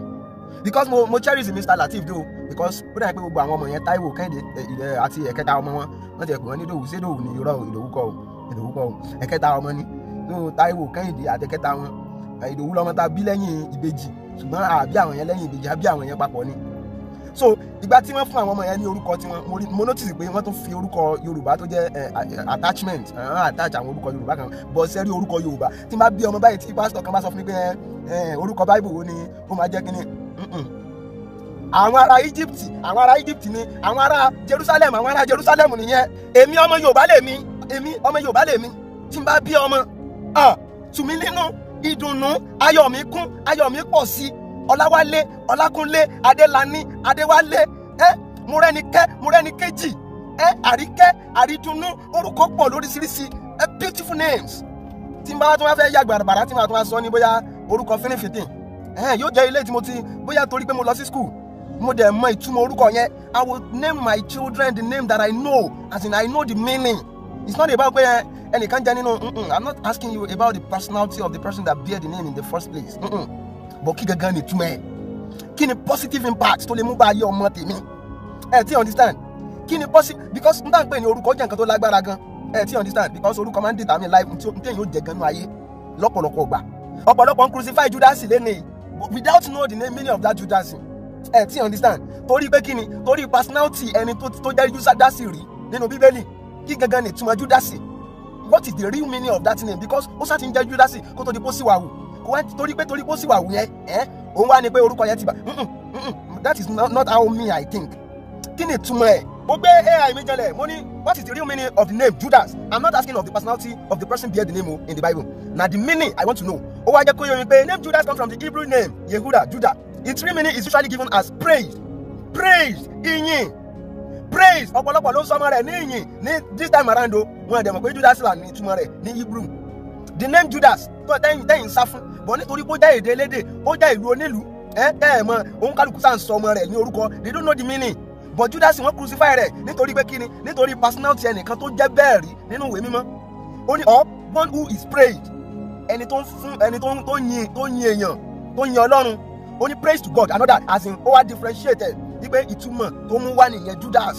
C: Because mo cherish Mr. Lateef though because ó dàbí pé gbogbo àwọn ọmọ yẹn Táíwò Kẹ́hìndé àti ẹ̀kẹta ọmọ wọn ti ẹ̀kọ́ wọn ní Ìdòwú sí Ìdòwú ní irọ́ Ìdòwú kọ́ ẹ̀kẹta ọmọ ní Táíwò Kẹ́hìndé àti ẹ̀kẹta wọn Ìdòwú lọ́mọ tá bí lẹ́yìn ìbejì ṣùgbọ́n àbí àwọn yẹn lẹ́yìn ìbejì àbí àwọn yẹn papọ̀ ni. So ìgbà tí wọ́n fún àwọn ọmọ yẹn ní orúkọ tí mo notice pé wọ́n tún fi orúkọ Yorùbá tó jẹ́ attachment attach àwọn orúkọ Yorùbá kan bọ́ sẹ́rí orúkọ Yorùbá tí n bá bí ọmọ báyìí tí pásítọ̀ kan bá sọ fún mi pé orúkọ Bible wo ni ó máa jẹ́ kínní. Àwọn ará Egypt ni àwọn ará Jerusalem nìyẹn. Èmi ọmọ Yorùbá lèmi tí n bá bí ọmọ tù mí nínú ìdùnnú ayọ̀ mi pọ̀ sí Ọláwálé Ọlákúnlé Adélani Adéwálé Mọ́rẹ́nikẹ́ Kejì Àríkẹ́ Àrídùnnú orúkọ pọ̀ lóríṣiríṣi beautiful names. Tí n bá tún wá fẹ́ yá gbàràbàrà tí màá tún wá sọ ní bóyá orúkọ fínnífínnín yóò jẹ́ ilé tí mo ti bóyá torí pé mo lọ sí school mo dẹ̀ mọ ìtumọ̀ orúkọ yẹn. I will name my children the name that I know as in I know the meaning. It's not about pé ẹnìkan jẹ́ nínú I'm not asking you about the personality of the person that bear the name in the first place. But kí gangan ni ìtumọ̀ ẹ̀? Kí ni positive impact tó lè mú bá ayé ọmọ tèmi? Ti understand? Kí ni positive because n tàn pé ní orúkọ jẹ́ nǹkan tó lágbára gan. Ti understand? Because orúkọ máa ń determine life tí èyàn yóò jẹ gan nínú ayé lọ́pọ̀lọpọ̀ gbà. Ọ̀pọ̀lọpọ̀ ń crucify Judas lẹ́nìí without know the meaning of that Judas. Ti understand? Torí pé kí ni? Torí personality ẹni tó jẹ́ Judas rí nínú Bíbélì. Kí gangan ni ìtumọ̀ Judas? What is the real meaning of that name? Because ó sá ti ń jẹ́ Judas kó tó di pó síwà wù. Kò wá torí pó síwà wù yẹn òun wá ní pé orúkọ yẹn ti bà. That is not how me I think. Kí ni ìtumọ̀ ẹ̀? Mo gbé AI mi jẹlẹ̀ mo ní what is the real meaning of the name Judas? I'm not asking of the personality of the person bear the name in the Bible. Na the meaning I want to know. Ó wá jẹ́ kó yé mi pé name Judas comes from the Hebrew name Yehuda Judah. Its real meaning is usually given as praise ìyìn. Praise ọ̀pọ̀lọpọ̀ ló sọmọ rẹ̀ ní ìyìn ní this time around wọn dẹ̀ mọ̀ pé Judas wà ní ìtumọ̀ rẹ̀ ní Hebrew. The name Judas tó tẹ́yìn sá fún bọ̀ nítorí pé ó jẹ́ èdè elédè ó jẹ́ ìlú onílùú mọ̀ òun kálukú sáà ń sọ ọmọ rẹ̀ ní orúkọ they don't know the meaning but Judas wọ́n crucify rẹ̀ nítorí pé kíni nítorí personality ẹnìkan tó jẹ́ bẹ́ẹ̀ rí nínú ìwé mímọ́ ó ní one who is praised ẹni tó yin èèyàn tó yin Ọlọ́run ó ní praise to God another as in ó wá differentiated wípé ìtumọ̀ tó mú wá nìyẹn Judas